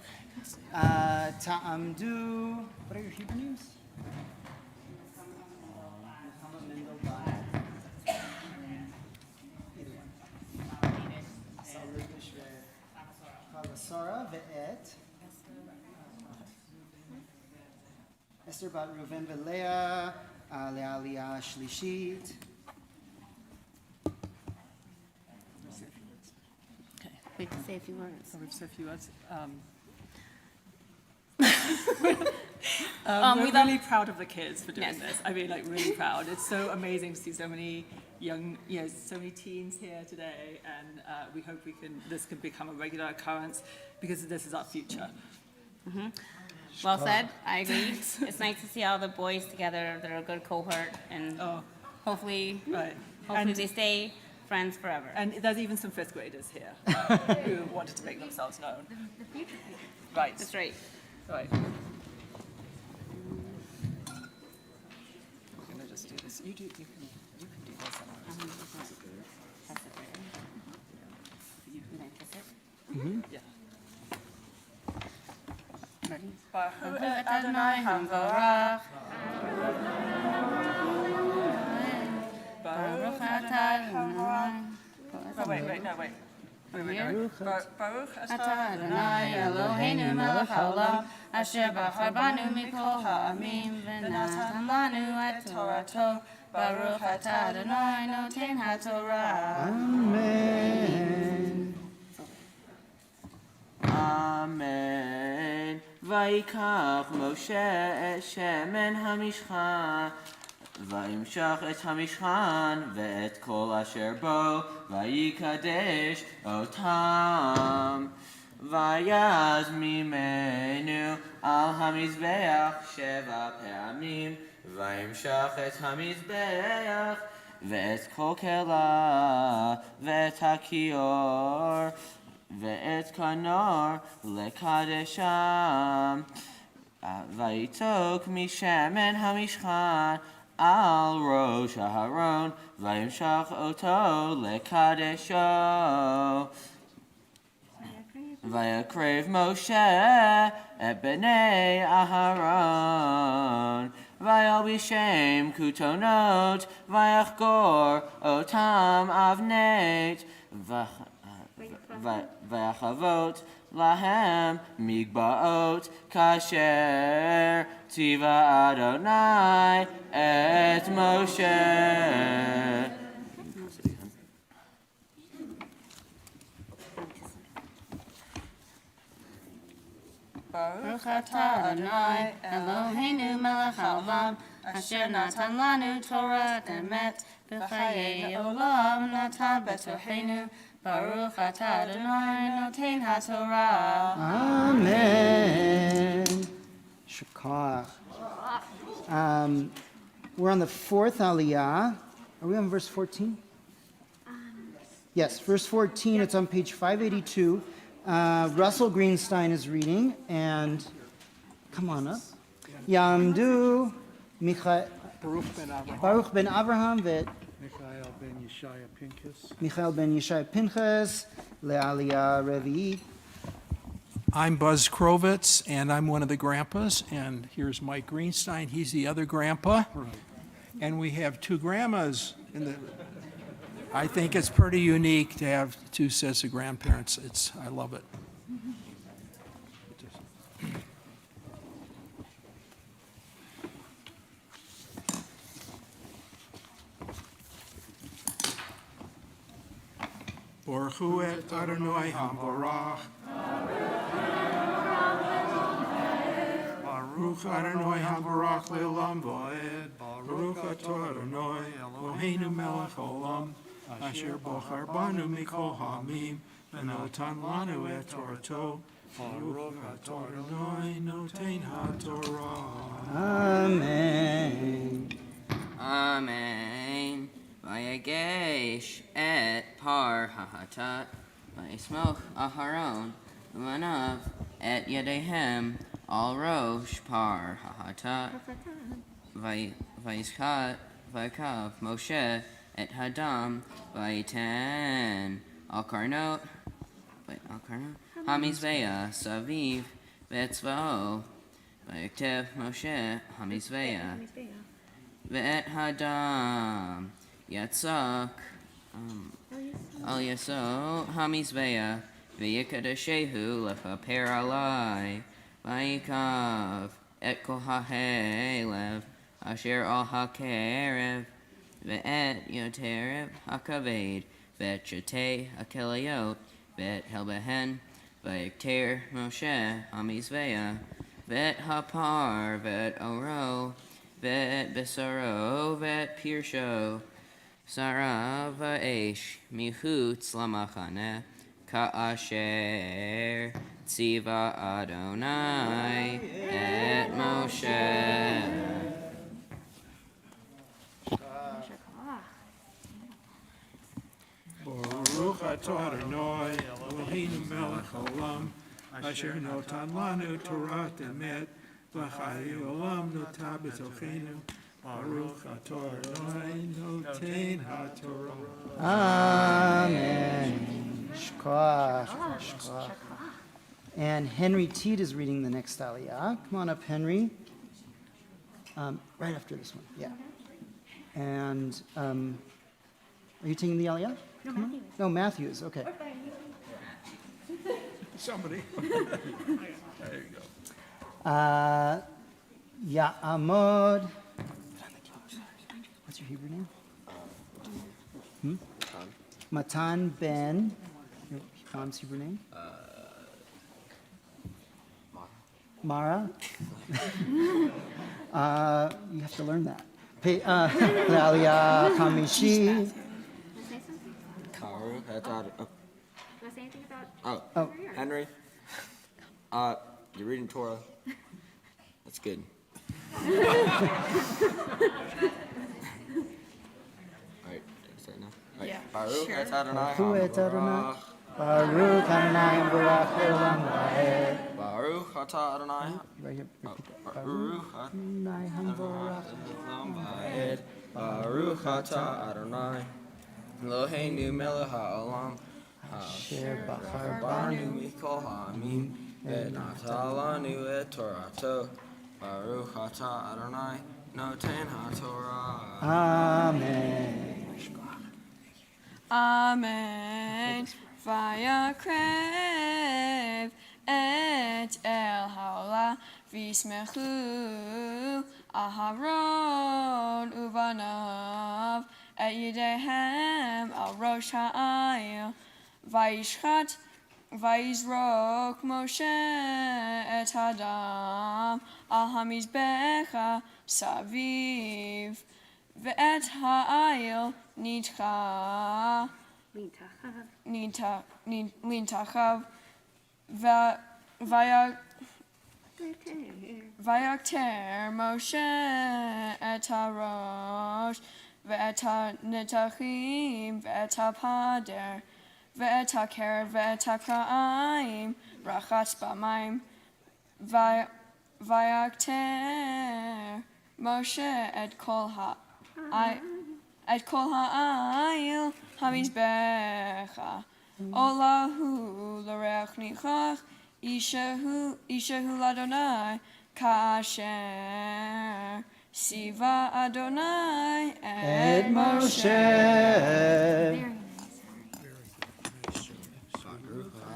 Ta'amdu. What are your Hebrew names? Sarah ve'et Esther bat Reuven ve'Leah le'aliyah shlishit. We can say a few words. So we've said a few words. we We're love- really proud of the kids for doing Yes. this. I mean, like, really proud. It's so amazing to see so many young, so many teens here today, and we hope this can become a regular occurrence because this is our future. Well said. I agree. It's nice to see all the boys together. They're a good cohort, and hopefully, Right. hopefully they stay friends forever. And there's even some fifth graders here who wanted to make themselves known. Right. That's right. Right. I'm gonna just do this. You can do this. Yeah. Ready? Baruch Adonai Hamvarach. Baruch Adonai. Wait. Baruch Adonai Eloheinu melech haolam, asher bachar banu mikol ha'amim, v'natan lanu et Torato. Baruch atah Adonai noten haTorah. Amen. Amen. ויקח משה את שמן המשכן, וימשך את המשכן ואת כל אשר בו, ויקדש אותם. ויז ממנו על המזבח 7 פעמים, וימשך את המזבח ואת כל כלה ואת הכיור ואת כנור לקדשם. ויתוק משמן המשכן על ראש אהרון, וימשך אותו לקדשו. ויקרב משה את בני אהרון, Vayal Bishem Kutonot, Vayachgor Otam Avnet, Vayachavot Lahem Migbaot Kasher Tiva Adonai Et Moshe. Baruch atah Adonai Eloheinu melech haolam asher natan lanu Torah emet b'chayei olam natan b'torchenu Baruch atah Adonai noten haTorah. Amen. Shakach. We're on the fourth aliyah. Are we on verse 14? Yes, verse 14. It's on page 582. Russell Greenstein is reading, and come on up. Yamdu Baruch ben Avraham vet Michael ben Yeshaya Pinchas. Michael ben Yeshai Pinchas le'aliyah revi'it. I'm Buzz Krovitz, and I'm one of the grandpas, and here's Mike Greenstein. He's the other grandpa. And we have two grandmas. I think it's pretty unique to have two sets of grandparents. I love it. Baruch hu et Adonai HaMorach. Baruch Adonai HaMorach le'olam va'ed. Baruch atah Adonai Eloheinu melech haolam asher bochar banu mikol ha'amim v'notan lanu et Torato. Baruch atah Adonai noten ha'Torah. Amen. Amen. Vayagesh et par hahatat, vayismoch aharon, umanav et yadehem al rosh par hahatat, vayischat vaykav Moshe et hadam vayiten al karnot hamizveya saviv vetzvao vayiktev Moshe hamizveya ve'et hadam Yatzak al yaso hamizveya v'yikadashehu lechaper alai v'yikav et kol ha'helev asher al ha'kerev ve'et yoterev ha'kaved ve'et shetei ha'kelayot ve'et helbehen v'yikter Moshe hamizveya ve'et ha'par ve'et oro ve'et besaro ve'et pirsho Sarah va'esh mihutz lamachane ka'asher tziva Adonai et Moshe. Baruch atah Adonai Eloheinu melech haolam asher notan lanu Torah emet v'chayei olam notah b'tochenu. Baruch atah Adonai noten ha'Torah. Amen. Shkoach. And Henry Teed is reading the next aliyah. Come on up, Henry. Right after this one, yeah. And are you taking the aliyah? No, Matthew. No, Matthews, okay. Somebody. There you go. Ya'amod. What's your Hebrew name? Matan ben. Your mom's Hebrew name? Mara. You have to learn that. Lalia Kamishi. Baruch atah. Do I say anything about Oh, Henry. You're reading Torah. That's good. All right, is that enough? All right. Yeah. Baruch Sure. atah Adonai Baruch atah Adonai. HaMorach. Baruch Adonai Baruch Leolam Vaed. Baruch atah Adonai. Right here. Repeat that. Baruch Adonai Baruch. Leolam Vaed. Baruch atah Adonai. Eloheinu melech haolam. Asher bachar Banu mikol ha'amim. Et natan lanu et Torato. Baruch atah Adonai Noten HaTorah. Amen. Amen. Vayakrev et el haola vismechu Aharon uvanav et yidehem al rosh ha'ayil vayishchat vayizrok Moshe et Adam al hamizbecha saviv ve'et ha'ayil nitcha Lintachav Vayakter Moshe et harosh ve'et ha'netachim ve'et ha'pader ve'et ha'ker ve'et ha'kra'im rachatz b'mayim Vayakter Moshe et kol ha'ayil hamizbecha olahu l'reach nichach ishahu l'Adonai kasher siva Adonai et Moshe.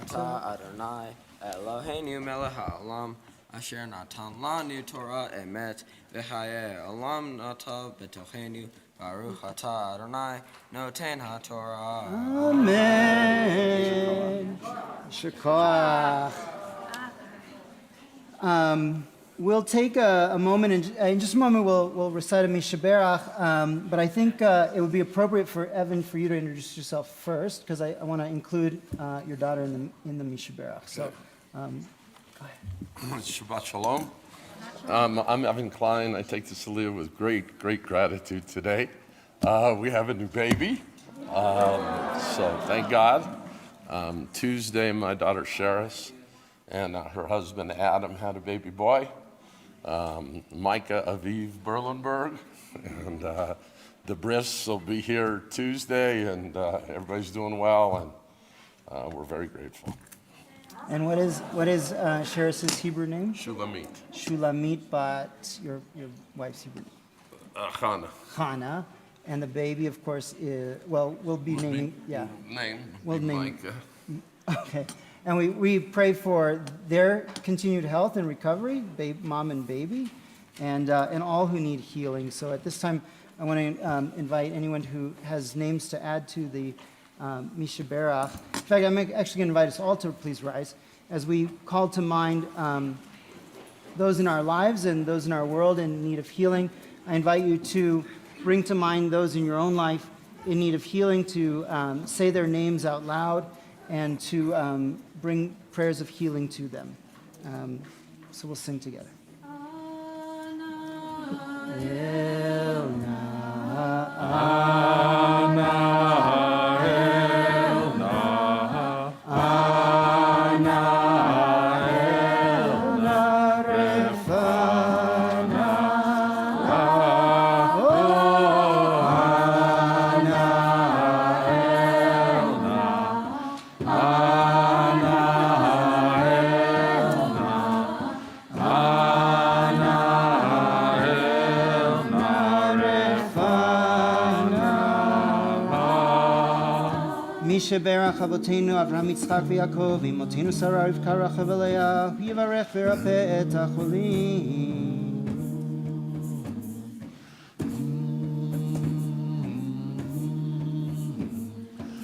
Ata Adonai Eloheinu melech ha'olam asher natan lanu Torah emet v'chayei olam nata b'tochenu Baruch Ata Adonai Noten HaTorah. Amen. Shekach. We'll take a moment, and in just a moment we'll recite a Mishaberach, but I think it would be appropriate for Evan for you to introduce yourself first, because I want to include your daughter in the Mishaberach. So, go ahead. Shabbat Shalom. I'm Evan Klein. I take this aliyah with great gratitude today. We have a new baby, so thank God. Tuesday, my daughter Sheris and her husband Adam had a baby boy, Micah Aviv Berlinberg, and the bris will be here Tuesday, and everybody's doing well, and we're very grateful. And what is Sheris's Hebrew name? Shulamit. Shulamit, but your wife's Hebrew name? Chana. Chana. And the baby, of course, we'll be naming, we'll name Micah. Okay. And we pray for their continued health and recovery, mom and baby, and all who need healing. So at this time, I want to invite anyone who has names to add to the Mishaberach. In fact, I'm actually going to invite us all to please rise as we call to mind those in our lives and those in our world in need of healing. I invite you to bring to mind those in your own life in need of healing, to say their names out loud, and to bring prayers of healing to them. So we'll sing together. Sheberach Avotenu Avraham Yitzchak v'Yaakov Imotenu Sarah Rivka Rachel v'Leah Yivarech v'Yirapeh et hacholim.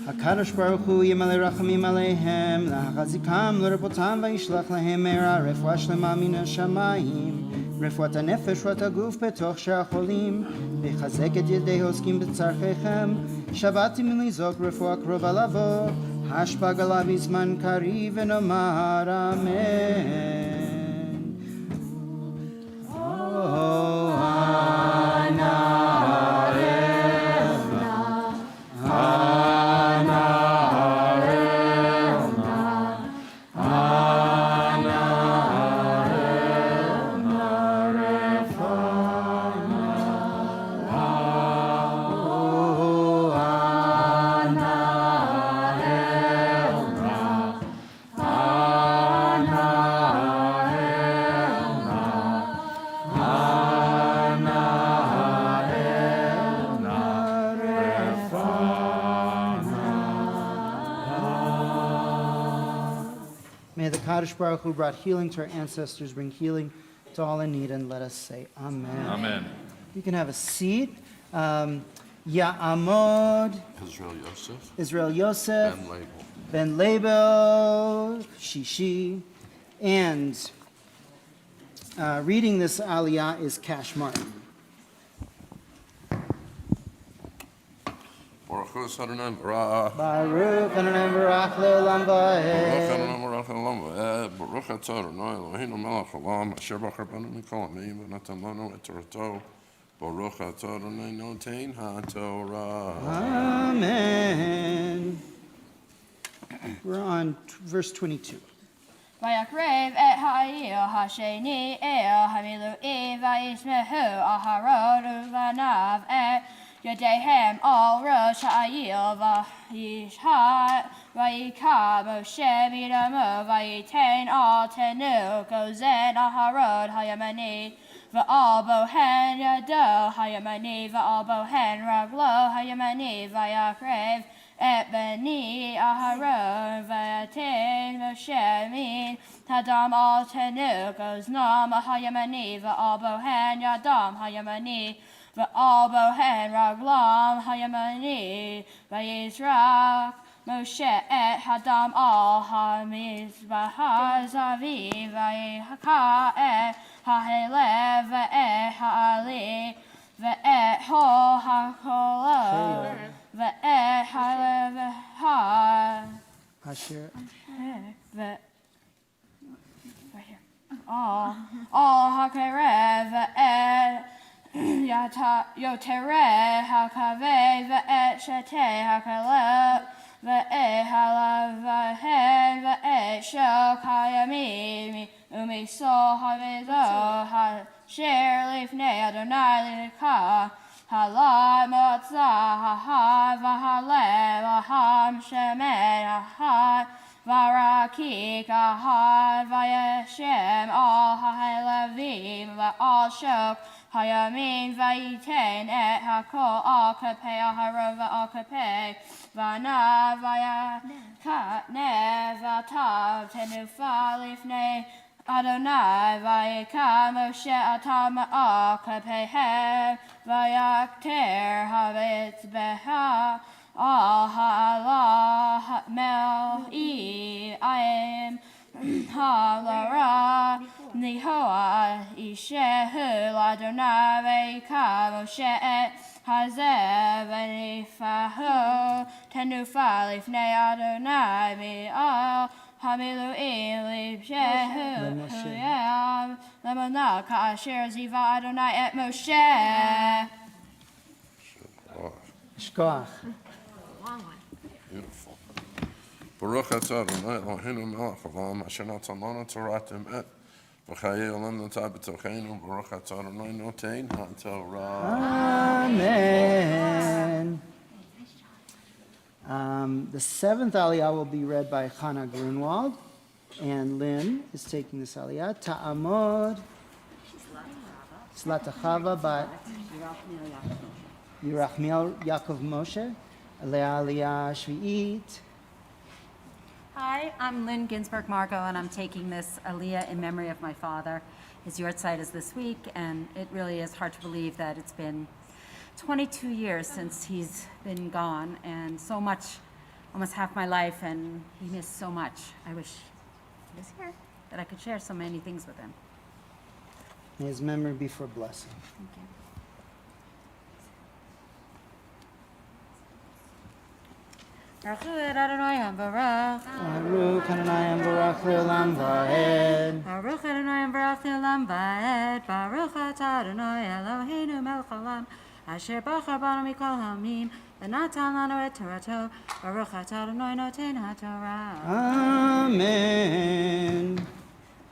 HaKadosh Baruch Hu Yimalei Rachamim Aleihem L'Hachazikam L'Repotam V'Yishlach Lahem Meira Refuah Shlema Min HaShamayim רפואת הנפש ורפואת הגוף בתוך שאר החולים, ויחזק את ידי העוסקים בצרכיכם. שבעתי מלזעוק רפואה קרובה לבוא, השפע עליו בזמן קריב, ונאמר אמן. May the Kadosh Baruch Hu brought healing to our ancestors bring healing to all in need, and let us say Amen. Amen. You can have a seat. Ya'amod, Israel Yosef, Israel Yosef, Ben Label. Ben Label, Shishi, and reading this aliyah is Cash Martin. Baruch Hu Adonai Barach. Baruch Adonai Barach Le'olam Baruch Va'ed. Adonai Barach Le'olam Va'ed. Baruch Atah Adonai Eloheinu melech haolam, asher bachar banu mikol amim, v'natan lanu et Torato. Baruch Atah Adonai notein haTorah. Amen. We're on verse 22. Vayakrev et ha'il ha'sheni el hamilu'i vayishmehu aharod uvanav et yadehem al rosh ha'il vayishat vayika Moshe midamo vayitain al tenu gozen aharod hayamani va'al bohen yado hayamani va'al bohen raglo hayamani vayakrev et beni Aharon vayatin Moshe min hadam al tenu goznam hayamani va'al bohen yadam hayamani va'al bohen raglam hayamani vayizrak Moshe et hadam al hamizbah zavi vayhaka et ha'helev et ha'ali ve'et ho ha'kolo ve'et ha'lev ha Asher. ve'et right here all ha'kerev ve'et yotere ha'kave ve'et shete ha'kalev ve'et ha'lav ve'et ve'et shok ha'yamim u'miso ha'vizo ha'sher lifnei Adonai l'ka Halat motzah ha'ha v'halev ha'ham shemen ha'ha v'rakik ha'ha v'yeshem al ha'levim v'al shok hayamin v'yiten et ha'kol al kapei aharon v'al kapei v'anav v'yakatnev v'atav tenufa lifnei Adonai vayika Moshe atam al kapehem vayakter havetz beha al ha'ala mel'i ayim ha'lara nihoa ishehu l'Adonai vayika Moshe et hazeh v'nifahu tenufa lifnei Adonai mi'al Hamilu'im libshehu huyam lemana ka'asher ziva Adonai et Moshe. Shkoach. Beautiful. Baruch Atah Adonai Eloheinu melech haolam, asher natan lanu Torat emet, v'chayei olam nata b'tocheinu. Baruch Atah Adonai notein haTorah. Amen. The seventh aliyah will be read by Chana Grunwald, and Lynn is taking this aliyah. Ta'amod Slatachava bat Yerachmiel Yaakov Moshe, aliyah Shvi'it. Hi, I'm Lynn Ginsberg Margot, and I'm taking this aliyah in memory of my father. His yahrzeit is this week, and it really is hard to believe that it's been 22 years since he's been gone, and so much, almost half my life, and he missed so much. I wish he was here, that I could share so many things with him. May his memory be for blessing. Thank you. Baruch Adonai Baruch. Baruch Adonai Baruch Le'olam Va'ed. Baruch Adonai Baruch Le'olam Va'ed. Baruch Atah Adonai Eloheinu melech haolam, asher bachar banu mikol ha'amim, v'natan lanu et Torato. Baruch Atah Adonai notein haTorah. Amen.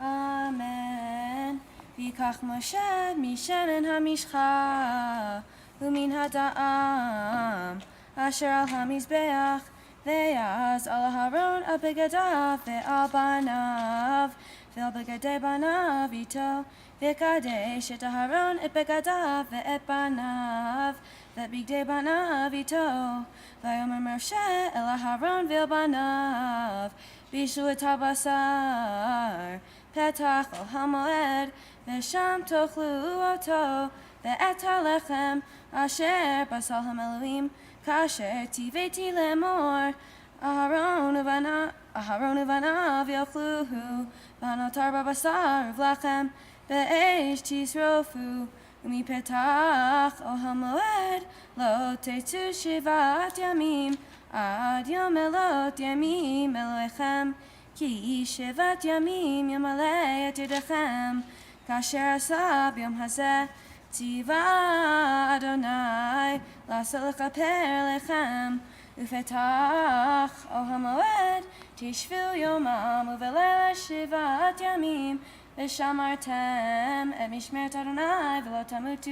Amen. V'yikach Moshe mishemen hamishcha u'min hada'am asher al hamizbeach ve'yaz al Aharon al begadav ve'al banav ve'al begadei banav ito v'kadesh et Aharon et begadav ve'et banav that big day banav ito. Vayomer Moshe el Aharon v'banav, bishu et habasar, petach el hamoed, v'sham tochlu oto, ve'et halechem, asher basalhem Elohim, kasher tiveti lemor, Aharon uvanav yochluhu, vanotar babasar v'lachem, ve'esh tisrofu, ומפתח אוהל מועד לא תצאו 7 ימים עד יום מלאת ימים אלוהיכם כי 7 ימים ימלא את ידיכם כאשר עשה ביום הזה ציווה אדוני לעשות לכפר לכם ופתח אוהל מועד תשבו יומם ובלילה 7 ימים ושמרתם את משמרת אדוני ולא תמותו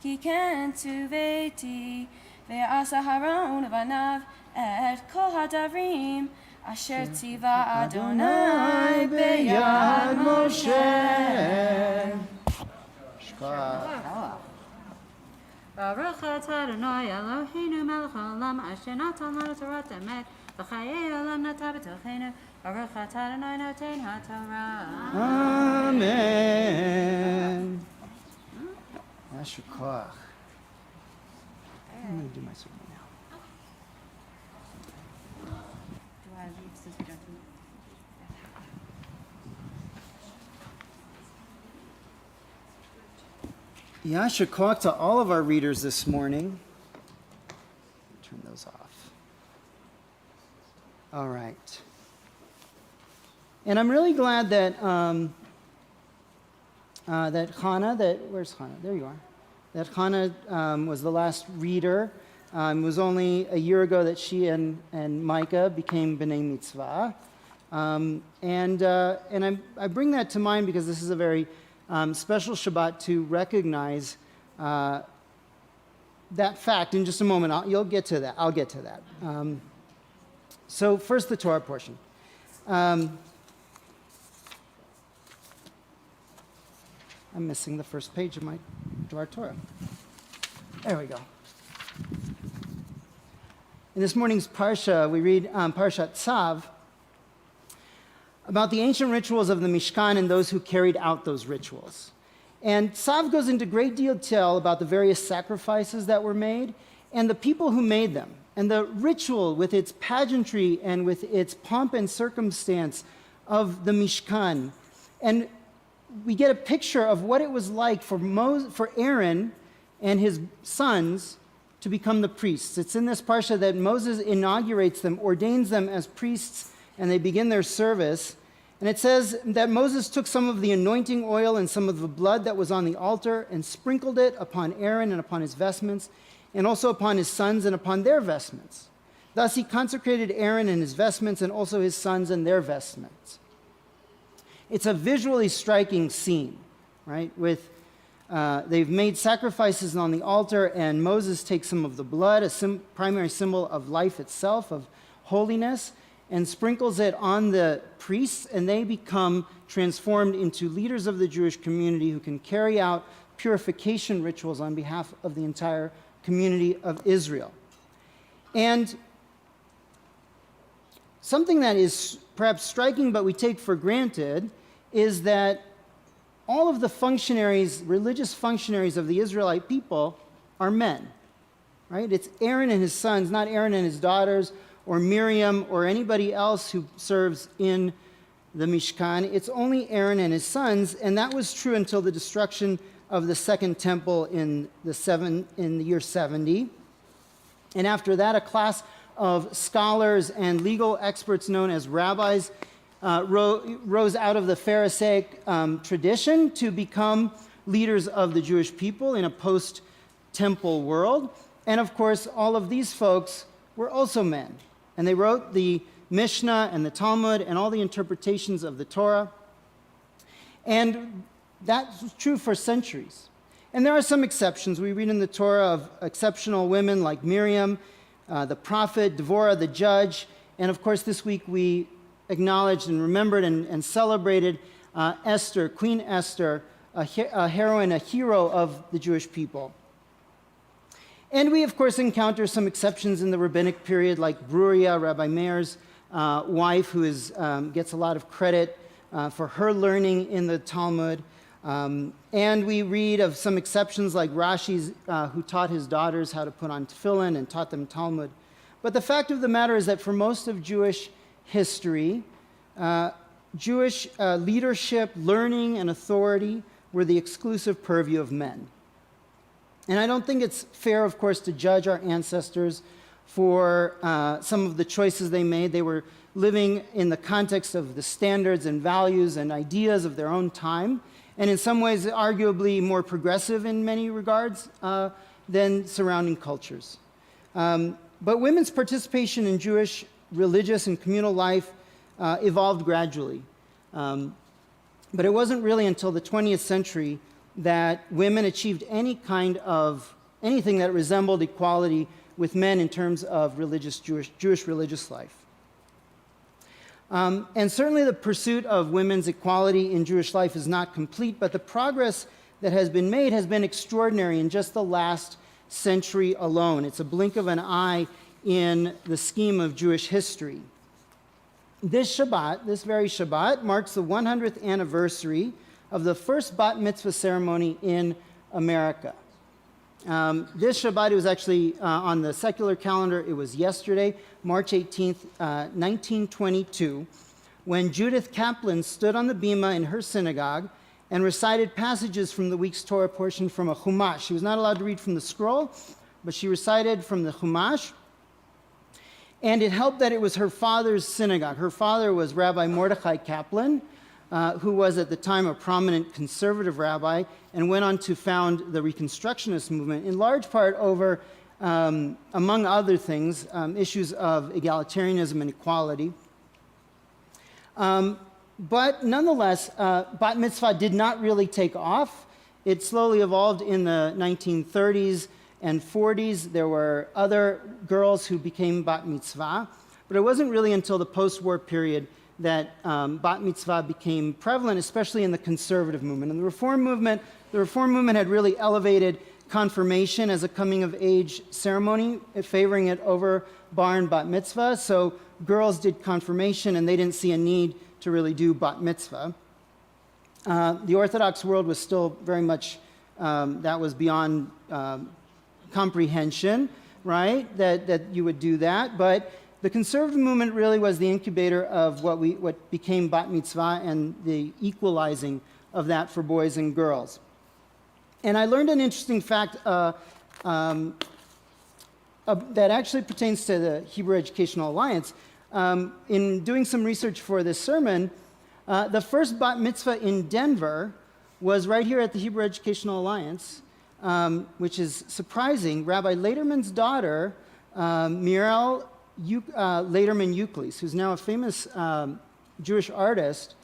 כי כן צוויתי ועשה אהרון ובניו את כל הדברים אשר ציווה אדוני ביד משה. ברוך אתה אדוני אלוהינו מלך העולם אשר נתן לנו תורת אמת וחיי עולם נטע בתוכנו ברוך אתה אדוני נותן התורה. Amen. Yasher koach. I'm going to do my sermon now. Do I leave since we don't do Yasher koach to all of our readers this morning. Turn those off. All right. And I'm really glad that that Hannah, where's Hannah? There you are. That Hannah was the last reader. It was only a year ago that she and Micah became B'nai Mitzvah. I bring that to mind because this is a very special Shabbat to recognize that fact. In just a moment, you'll get to that. I'll get to that. So first, the Torah portion. I'm missing the first page of my Dvar Torah. There we go. In this morning's Parsha, we read Parshat Tzav about the ancient rituals of the Mishkan and those who carried out those rituals. And Tzav goes into great detail about the various sacrifices that were made and the people who made them, and the ritual with its pageantry and with its pomp and circumstance of the Mishkan. And we get a picture of what it was like for Aaron and his sons to become the priests. It's in this parsha that Moses inaugurates them, ordains them as priests, and they begin their service. And it says that Moses took some of the anointing oil and some of the blood that was on the altar and sprinkled it upon Aaron and upon his vestments, and also upon his sons and upon their vestments. Thus he consecrated Aaron and his vestments, and also his sons and their vestments. It's a visually striking scene, right? They've made sacrifices on the altar, and Moses takes some of the blood, a primary symbol of life itself, of holiness, and sprinkles it on the priests, and they become transformed into leaders of the Jewish community who can carry out purification rituals on behalf of the entire community of Israel. And something that is perhaps striking but we take for granted is that all of the functionaries, religious functionaries of the Israelite people are men, right? It's Aaron and his sons, not Aaron and his daughters or Miriam or anybody else who serves in the Mishkan. It's only Aaron and his sons, and that was true until the destruction of the second temple in the year 70. And after that, a class of scholars and legal experts known as rabbis rose out of the Pharisaic tradition to become leaders of the Jewish people in a post-temple world. And of course, all of these folks were also men. And they wrote the Mishnah and the Talmud and all the interpretations of the Torah. And that's true for centuries. And there are some exceptions. We read in the Torah of exceptional women like Miriam, the prophet, Devorah, the judge. And of course, this week we acknowledged and remembered and celebrated Esther, Queen Esther, a heroine, a hero of the Jewish people. And we, of course, encounter some exceptions in the rabbinic period, like Bruria, Rabbi Meir's wife, who gets a lot of credit for her learning in the Talmud. And we read of some exceptions like Rashi's, who taught his daughters how to put on tefillin and taught them Talmud. But the fact of the matter is that for most of Jewish history, Jewish leadership, learning, and authority were the exclusive purview of men. And I don't think it's fair, of course, to judge our ancestors for some of the choices they made. They were living in the context of the standards and values and ideas of their own time, and in some ways arguably more progressive in many regards than surrounding cultures. But women's participation in Jewish religious and communal life evolved gradually. But it wasn't really until the 20th century that women achieved anything that resembled equality with men in terms of Jewish religious life. And certainly the pursuit of women's equality in Jewish life is not complete, but the progress that has been made has been extraordinary in just the last century alone. It's a blink of an eye in the scheme of Jewish history. This very Shabbat, marks the 100th anniversary of the first bat mitzvah ceremony in America. This Shabbat, it was actually on the secular calendar, it was yesterday, March 18th, 1922, when Judith Kaplan stood on the bima in her synagogue and recited passages from the week's Torah portion from a Chumash. She was not allowed to read from the scroll, but she recited from the Chumash. And it helped that it was her father's synagogue. Her father was Rabbi Mordechai Kaplan, who was at the time a prominent conservative rabbi and went on to found the Reconstructionist movement, in large part over, among other things, issues of egalitarianism and equality. But nonetheless, bat mitzvah did not really take off. It slowly evolved in the 1930s and 40s. There were other girls who became bat mitzvah, but it wasn't really until the post-war period that bat mitzvah became prevalent, especially in the conservative movement. And the Reform movement had really elevated confirmation as a coming-of-age ceremony, favoring it over bar and bat mitzvah. So girls did confirmation, and they didn't see a need to really do bat mitzvah. The Orthodox world was still very much, that was beyond comprehension, right, that you would do that. But the conservative movement really was the incubator of what became bat mitzvah and the equalizing of that for boys and girls. And I learned an interesting fact that actually pertains to the Hebrew Educational Alliance. In doing some research for this sermon, the first bat mitzvah in Denver was right here at the Hebrew Educational Alliance, which is surprising. Rabbi Lederman's daughter, Muriel Lederman Euclid, who's now a famous Jewish artist,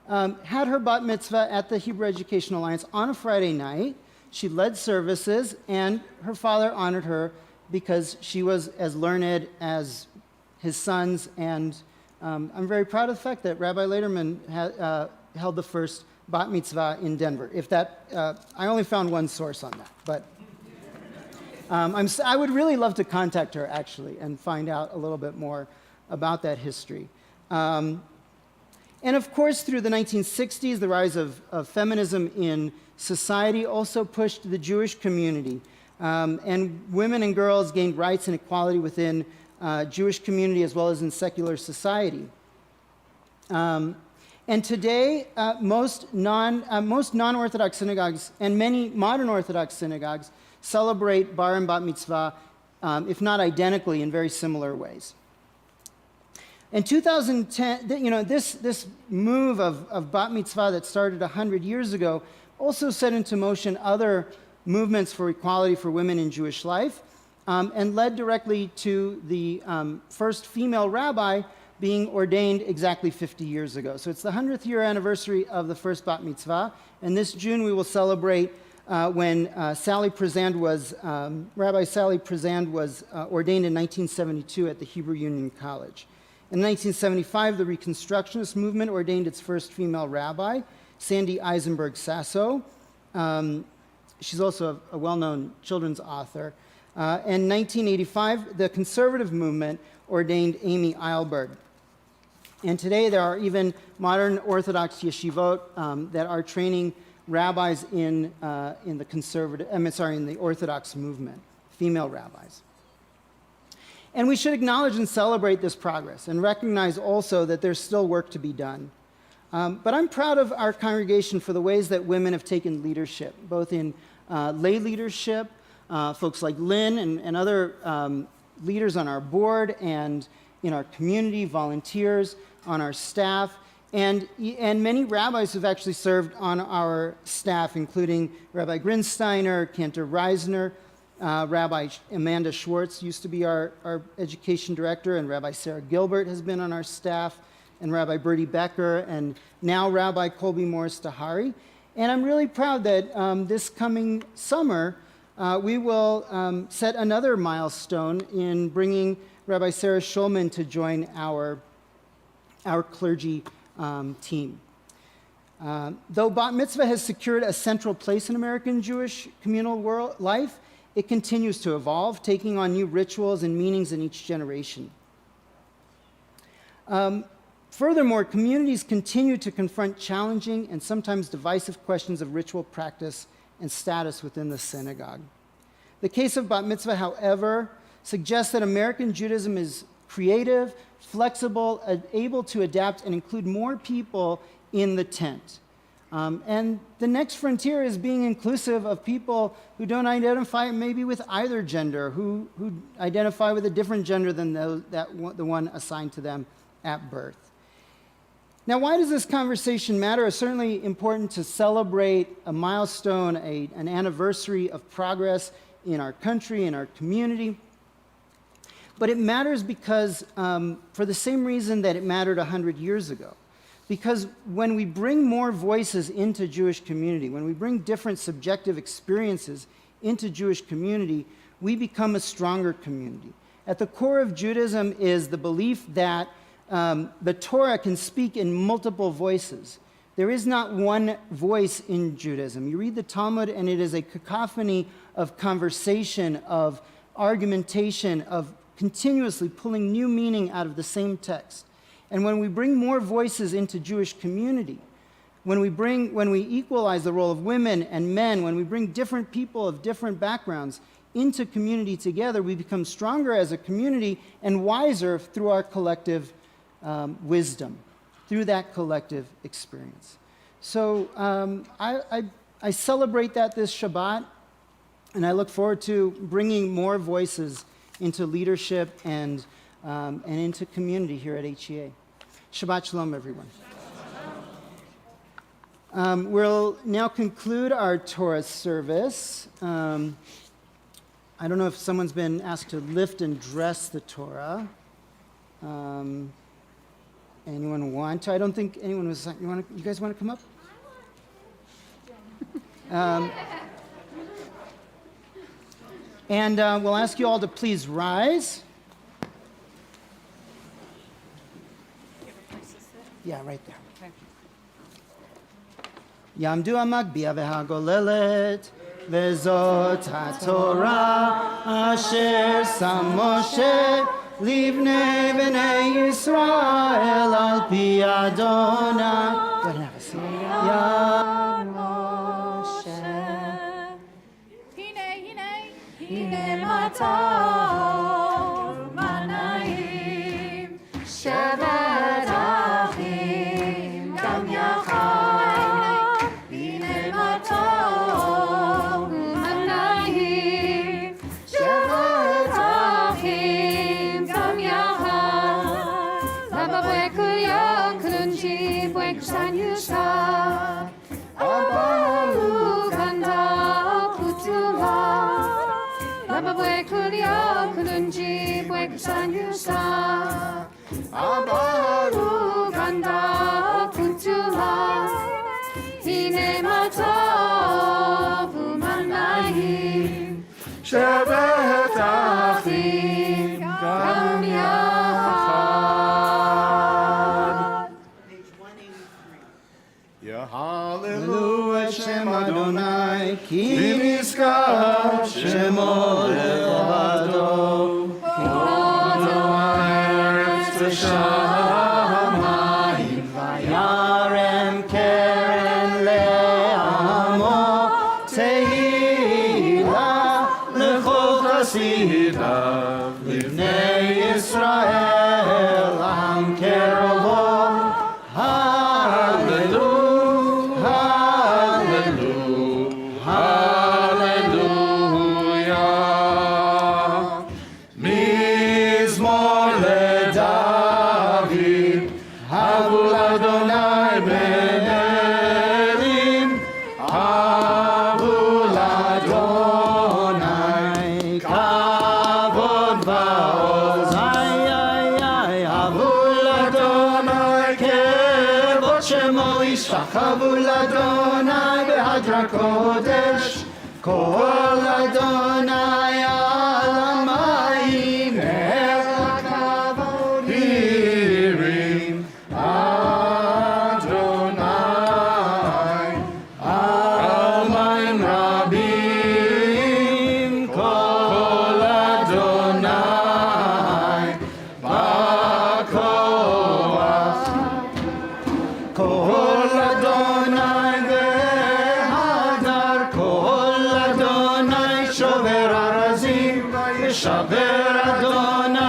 had her bat mitzvah at the Hebrew Educational Alliance on a Friday night. She led services, and her father honored her because she was as learned as his sons. And I'm very proud of the fact that Rabbi Lederman held the first bat mitzvah in Denver. I only found one source on that, but I would really love to contact her, actually, and find out a little bit more about that history. And of course, through the 1960s, the rise of feminism in society also pushed the Jewish community. And women and girls gained rights and equality within Jewish community as well as in secular society. And today, most non-Orthodox synagogues and many modern Orthodox synagogues celebrate bar and bat mitzvah, if not identically, in very similar ways. In 2010, this move of bat mitzvah that started 100 years ago also set into motion other movements for equality for women in Jewish life, and led directly to the first female rabbi being ordained exactly 50 years ago. So it's the 100th year anniversary of the first bat mitzvah, and this June we will celebrate when Rabbi Sally Prezand was ordained in 1972 at the Hebrew Union College. In 1975, the Reconstructionist movement ordained its first female rabbi, Sandy Eisenberg Sasso. She's also a well-known children's author. In 1985, the conservative movement ordained Amy Eilberg. And today there are even modern Orthodox yeshivot that are training rabbis in the Orthodox movement, female rabbis. And we should acknowledge and celebrate this progress and recognize also that there's still work to be done. But I'm proud of our congregation for the ways that women have taken leadership, both in lay leadership, folks like Lynn and other leaders on our board and in our community, volunteers, on our staff, and many rabbis who've actually served on our staff, including Rabbi Grinsteiner, Cantor Reisner, Rabbi Amanda Schwartz used to be our education director, and Rabbi Sarah Gilbert has been on our staff, and Rabbi Bertie Becker, and now Rabbi Colby Morris Tahari. And I'm really proud that this coming summer, we will set another milestone in bringing Rabbi Sarah Schulman to join our clergy team. Though bat mitzvah has secured a central place in American Jewish communal life, it continues to evolve, taking on new rituals and meanings in each generation. Furthermore, communities continue to confront challenging and sometimes divisive questions of ritual practice and status within the synagogue. The case of bat mitzvah, however, suggests that American Judaism is creative, flexible, able to adapt and include more people in the tent. And the next frontier is being inclusive of people who don't identify maybe with either gender, who identify with a different gender than the one assigned to them at birth. Now, why does this conversation matter? It's certainly important to celebrate a milestone, an anniversary of progress in our country, in our community. But it matters because, for the same reason that it mattered 100 years ago. Because when we bring more voices into Jewish community, when we bring different subjective experiences into Jewish community, we become a stronger community. At the core of Judaism is the belief that the Torah can speak in multiple voices. There is not one voice in Judaism. You read the Talmud and it is a cacophony of conversation, of argumentation, of continuously pulling new meaning out of the same text. And when we bring more voices into Jewish community, when we equalize the role of women and men, when we bring different people of different backgrounds into community together, we become stronger as a community and wiser through our collective wisdom, through that collective experience. So I celebrate that this Shabbat, and I look forward to bringing more voices into leadership and into community here at HEA. Shabbat Shalom, everyone. We'll now conclude our Torah service. I don't know if someone's been asked to lift and dress the Torah. Anyone want to? I don't think anyone was. You guys want to come up? And we'll ask you all to please rise. Yeah, right there. Yamdu המגביה והגוללת, וזאת התורה אשר שם משה לבני בני ישראל על פי אדוני. יד משה. הנה מה טוב, מה נעים, שבת אחים גם יחד. הנה מה טוב, מה נעים, שבת אחים גם יחד. אבא בקויה כלונג'י בקשן יושע, אבא הוא 간다 구주라. 아바부의 그리어 그런지 부액산 유사 아바로 간다 구주라. 이내 맞춰 부만나임 샤벳 아힘 감 야한. Hallelujah, Shem Adonai, Ki nizkar Shemo Lecha. השמיים וירם קרן לעמו תהילה לכל חסידיו לבני ישראל עם קרבו הללויה הללויה מזמור לדוד הבו לאדוני בנרים הבו לאדוני כבוד ועוז הבו לאדוני כבוד שמו ישתחוו לאדוני בהדרת קודש כל אדוני על המים אל הכבוד הרים אדוני על מים רבים כל אדוני בכוח כל אדוני בהדר כל אדוני שובר ארזים ושבר אדוני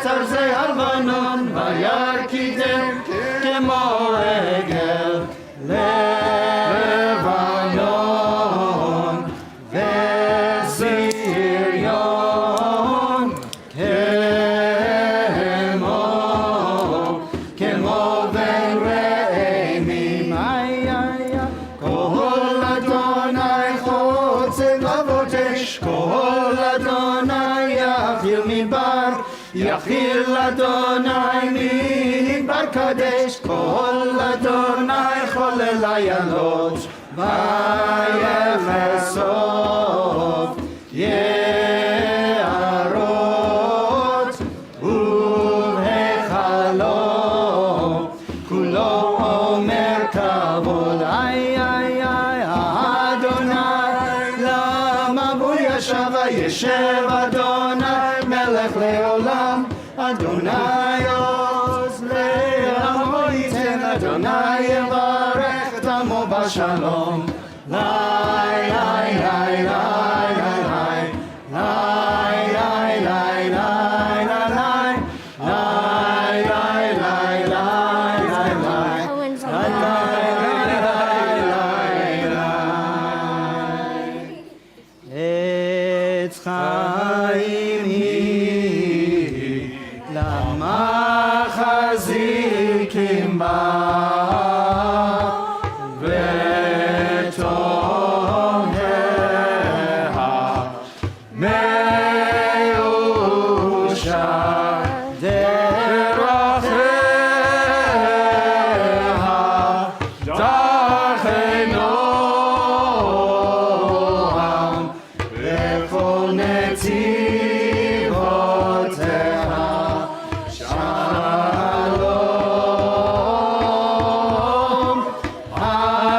את ארזי הלבנון וירקידם כמו רגל לבנון וזיריון כמו בן רעמים כל אדוני חוצב להבות אש כל אדוני יחיל מדבר יחיל אדוני מדבר קדש כל אדוני חולל איילות ויחשוף יערות ובהיכלו כולו אומר כבוד אדוני למבול ישב אדוני מלך לעולם אדוני עוז לעמו ייתן אדוני יברך את עמו בשלום לי לי לי לי לי עץ חיים היא למחזיקים בה ותוהה מאושר דרכיה דרכי נועם וכל נתיבותיה שלום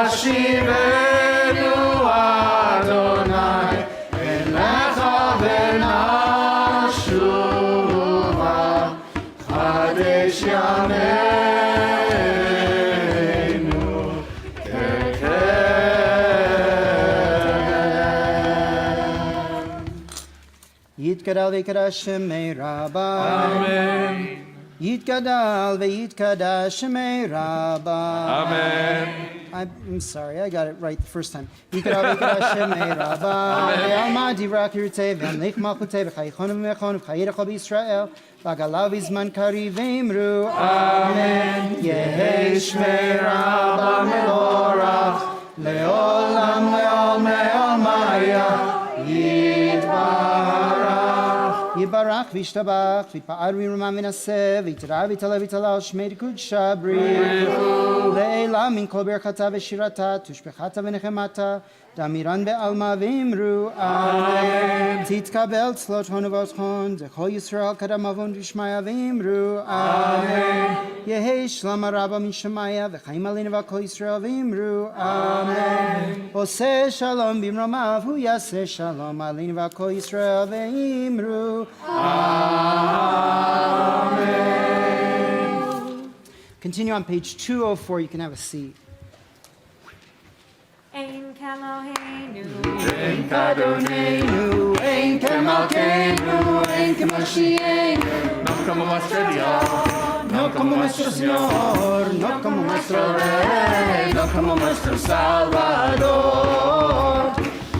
השיבנו אדוני אליך ונשובה חדש ימינו יתגדל ויקדש שמי רבה Amen. יתגדל ויתקדש שמי רבה Amen. I'm sorry, I got it right the first time. יתגדל ויקדש שמי רבה ועלמא דברה קרצה והמליך מלכותה וחייכון ומכון וחיי לכל בישראל וגלה בזמן קריב ואמרו אמן יהי שמי רבה מבורך לעולם לעולם לעולמיה יתברך יתברך וישתבח ויתפאר וירומם ונשא ויתרע ויתעלה ויתעלה שמי קודשה בריחו לעילה מן כל ברכתה ושירתה תושבחתה ונחמתה דמירן בעלמא ואמרו אמן תתקבל צלות הון ובזכון דכל ישראל קדם עוון ושמיה ואמרו אמן יהי שלום הרבה משמיה וחיים עלינו ועל כל ישראל ואמרו אמן עושה שלום במרומיו הוא יעשה שלום עלינו ועל כל ישראל ואמרו אמן Continue on page 204. You can have a seat. Ein Keloheinu, Ein Kadonenu, Ein Kemalkeinu, Ein Kemashienu. No como nuestro Dios, No como nuestro Señor, no como nuestro Rey, no como nuestro Salvador.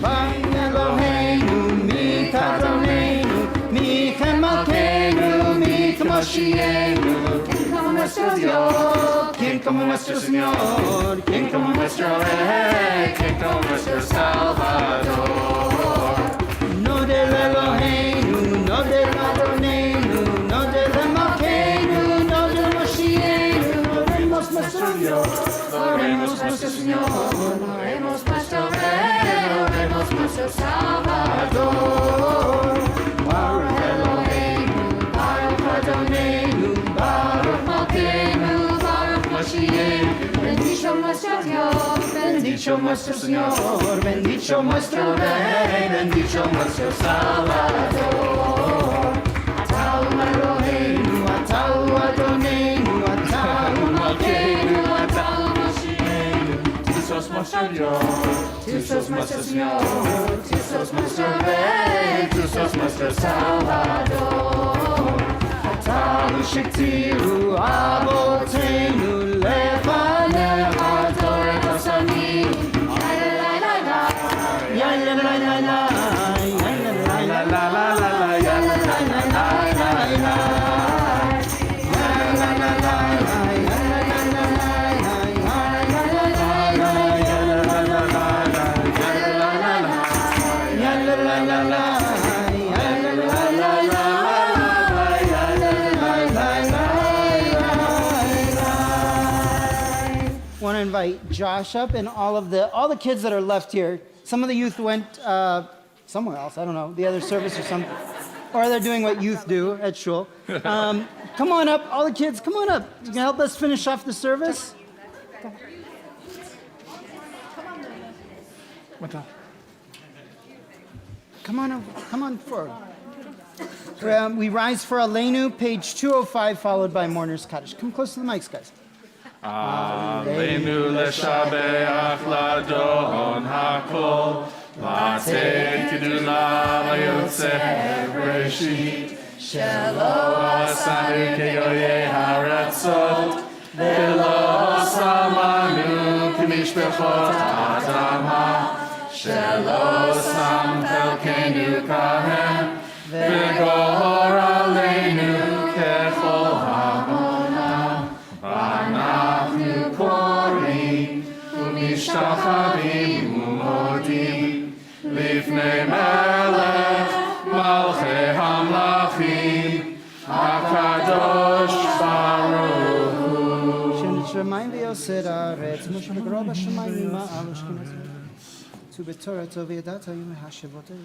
Ein Eloheinu, mi Kadonenu, mi Kemalkeinu, mi Kemashienu. ¿Quién como nuestro Dios? ¿Quién como nuestro Señor? ¿Quién como nuestro Rey? ¿Quién como nuestro Salvador? No del Eloheinu, no del Adonenu, no del Malkeinu, no del Moshienu. Oremos nuestro Dios, oremos nuestro Señor, oremos nuestro Rey, oremos nuestro Salvador. Baruch Eloheinu, Baruch Adonenu, Baruch Malkeinu, Baruch Moshienu. Bendito nuestro Dios, bendito nuestro Señor, bendito nuestro Rey, bendito nuestro Salvador. Atau Eloheinu, Atau Adonenu, Atau Malkeinu, Atau Moshienu. tú sos nuestro Dios, Tú sos nuestro Señor, tú sos nuestro Rey, tú sos nuestro Salvador. Atau Shektiru Avotenu Lefanecha Toretos Ani. Ya la la la la, ya la la la la la la, ya la la la la la la. Want to invite Josh up and all the kids that are left here. Some of the youth went somewhere else. I don't know, the other service or something, or they're doing what youth do at shul. Come on up, all the kids. Come on up. You can help us finish off the service. Come on up. Come on forward. We rise for Aleinu, page 205, followed by Mourner's Kaddish. Come close to the mics, guys. Aleinu leshabeach ladon hakol, lated kidula layotze breshit, shelo asanu kegoye haratzot, velo samanu kimishbechot adama, shelo sam chelkenu kahem, v'gor aleinu kechol hamonam. Anachnu korim u'mishtacharim u'modim lifnei melech malchei hamlachim hakadosh baruch hu. Shemayim v'yosed haaretz, Moshe v'gro b'shamayim ma'al u'shkinazim. Tu b'torato v'yadata yom ha'shavotah.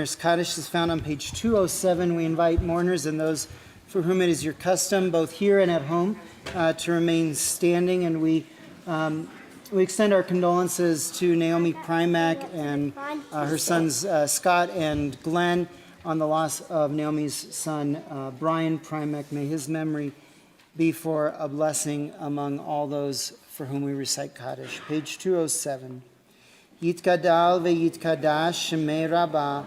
Mourner's Kaddish is found on page 207. We invite mourners and those for whom it is your custom, both here and at home, to remain standing. And we extend our condolences to Naomi Primack and her sons Scott and Glenn on the loss of Naomi's son Brian Primack. May his memory be for a blessing among all those for whom we recite Kaddish. Page 207. Yitgadal ve'yitkadash shemei Rabbah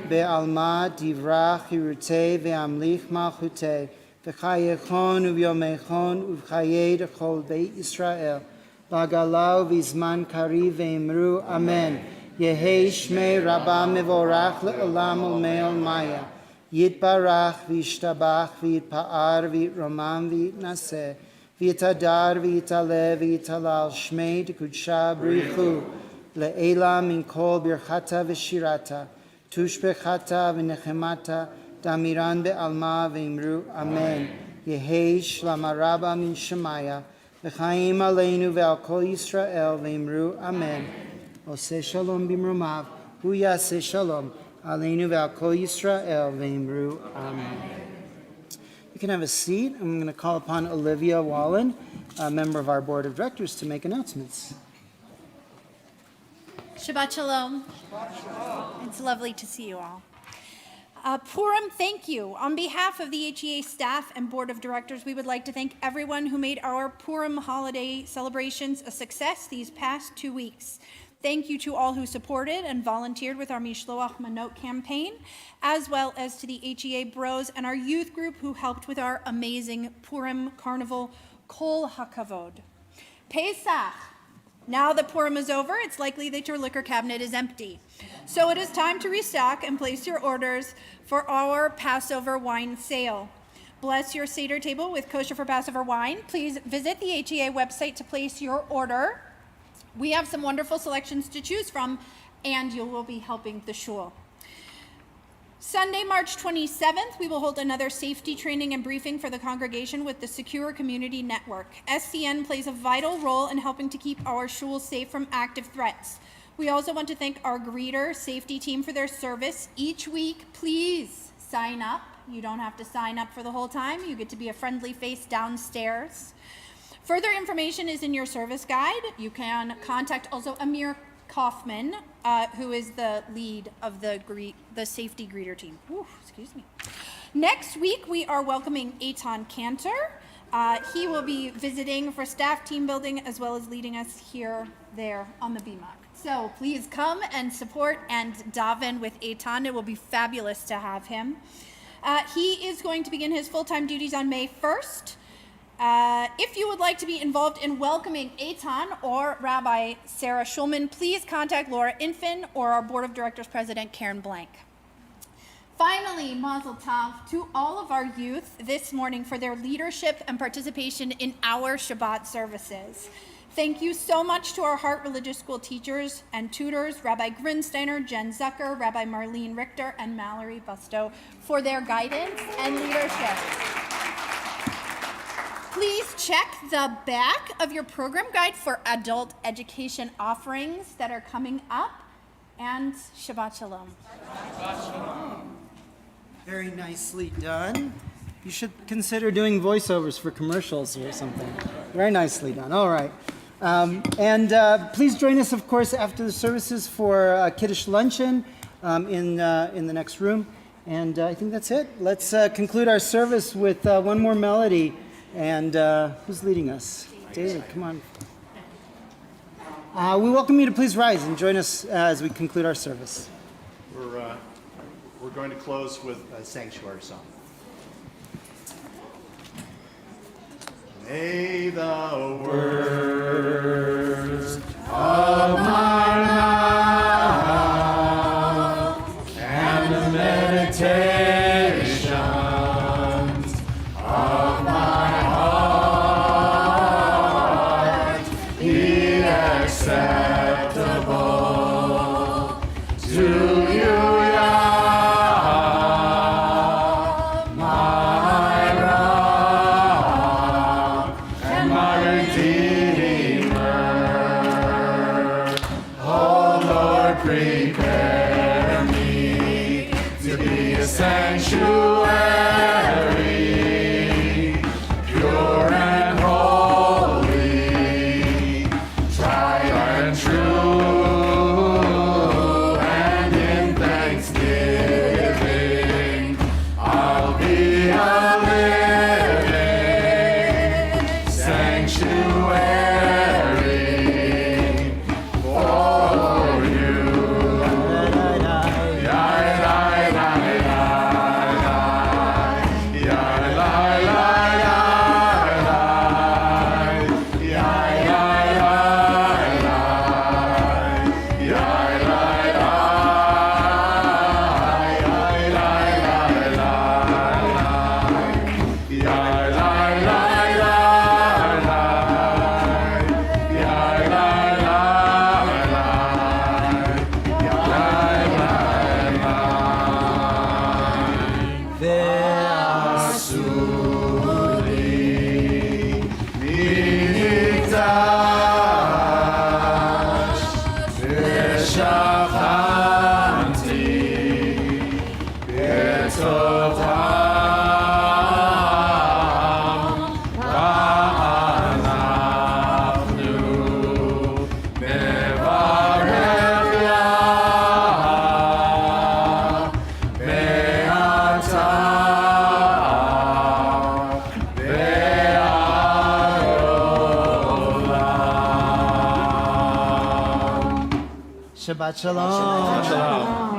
be'alma divrach hirutei ve'amlich malchutei v'chayechon uvyomechon uv'chayei dechol beit Yisrael b'agalau v'zman kariv ve'imru amen. Yehei shmei Rabbah mevorach le'olam u'me'ol maya yitbarach v'yishtabach v'yitpa'ar v'yitromam v'yitnaseh v'yitadar v'yitaleh v'yitalal shmei d'kudsha b'richu Le'ela min kol birchata v'shirata, tushbechata v'nechemata, damiran be'alma v'imru, amen. Yehei shlama rabba min shemaya, v'chaim aleinu ve'al kol Yisrael v'imru, amen. Oseh shalom b'mromav, hu yaseh shalom, aleinu ve'al kol Yisrael v'imru, amen. You can have a seat. I'm going to call upon Olivia Wallen, a member of our board of directors, to make announcements. Shabbat Shalom. It's lovely to see you all. Purim, thank you. On behalf of the HEA staff and board of directors, we would like to thank everyone who made our Purim holiday celebrations a success these past 2 weeks. Thank you to all who supported and volunteered with our Mishloach Manot campaign, as well as to the HEA Bros and our youth group who helped with our amazing Purim Carnival, Kol HaKavod. Pesach. Now that Purim is over, it's likely that your liquor cabinet is empty. So it is time to restock and place your orders for our Passover wine sale. Bless your Seder table with kosher for Passover wine. Please visit the HEA website to place your order. We have some wonderful selections to choose from, and you will be helping the shul. Sunday, March 27th, we will hold another safety training and briefing for the congregation with the Secure Community Network. SCN plays a vital role in helping to keep our shul safe from active threats. We also want to thank our greeter safety team for their service. Each week, please sign up. You don't have to sign up for the whole time. You get to be a friendly face downstairs. Further information is in your service guide. You can contact also Amir Kaufman, who is the lead of the safety greeter team. Ooh, excuse me. Next week, we are welcoming Eitan Cantor. He will be visiting for staff team building as well as leading us there on the Bima. So please come and support and daven with Eitan. It will be fabulous to have him. He is going to begin his full-time duties on May 1st. If you would like to be involved in welcoming Eitan or Rabbi Sarah Schulman, please contact Laura Infin or our Board of Directors President Karen Blank. Finally, Mazel Tov to all of our youth this morning for their leadership and participation in our Shabbat services. Thank you so much to our Hart Religious School teachers and tutors, Rabbi Grinsteiner, Jen Zucker, Rabbi Marlene Richter, and Mallory Busto for their guidance and leadership. Please check the back of your program guide for adult education offerings that are coming up. And Shabbat Shalom. Shabbat Shalom. Very nicely done. You should consider doing voiceovers for commercials or something. Very nicely done. All right. Please join us, of course, after the services for Kiddush Luncheon in the next room. And I think that's it. Let's conclude our service with one more melody. And who's leading us? David, come on. We welcome you to please rise and join us as we conclude our service. We're going to close with a sanctuary song. May the words of my mouth and the meditations of my heart be acceptable to you, Yah, my rock and my redeemer. Oh Lord, prepare me sanctuary, pure and holy, tried and true, and in thanksgiving, I'll be a living sanctuary for you. Shabbat shalom.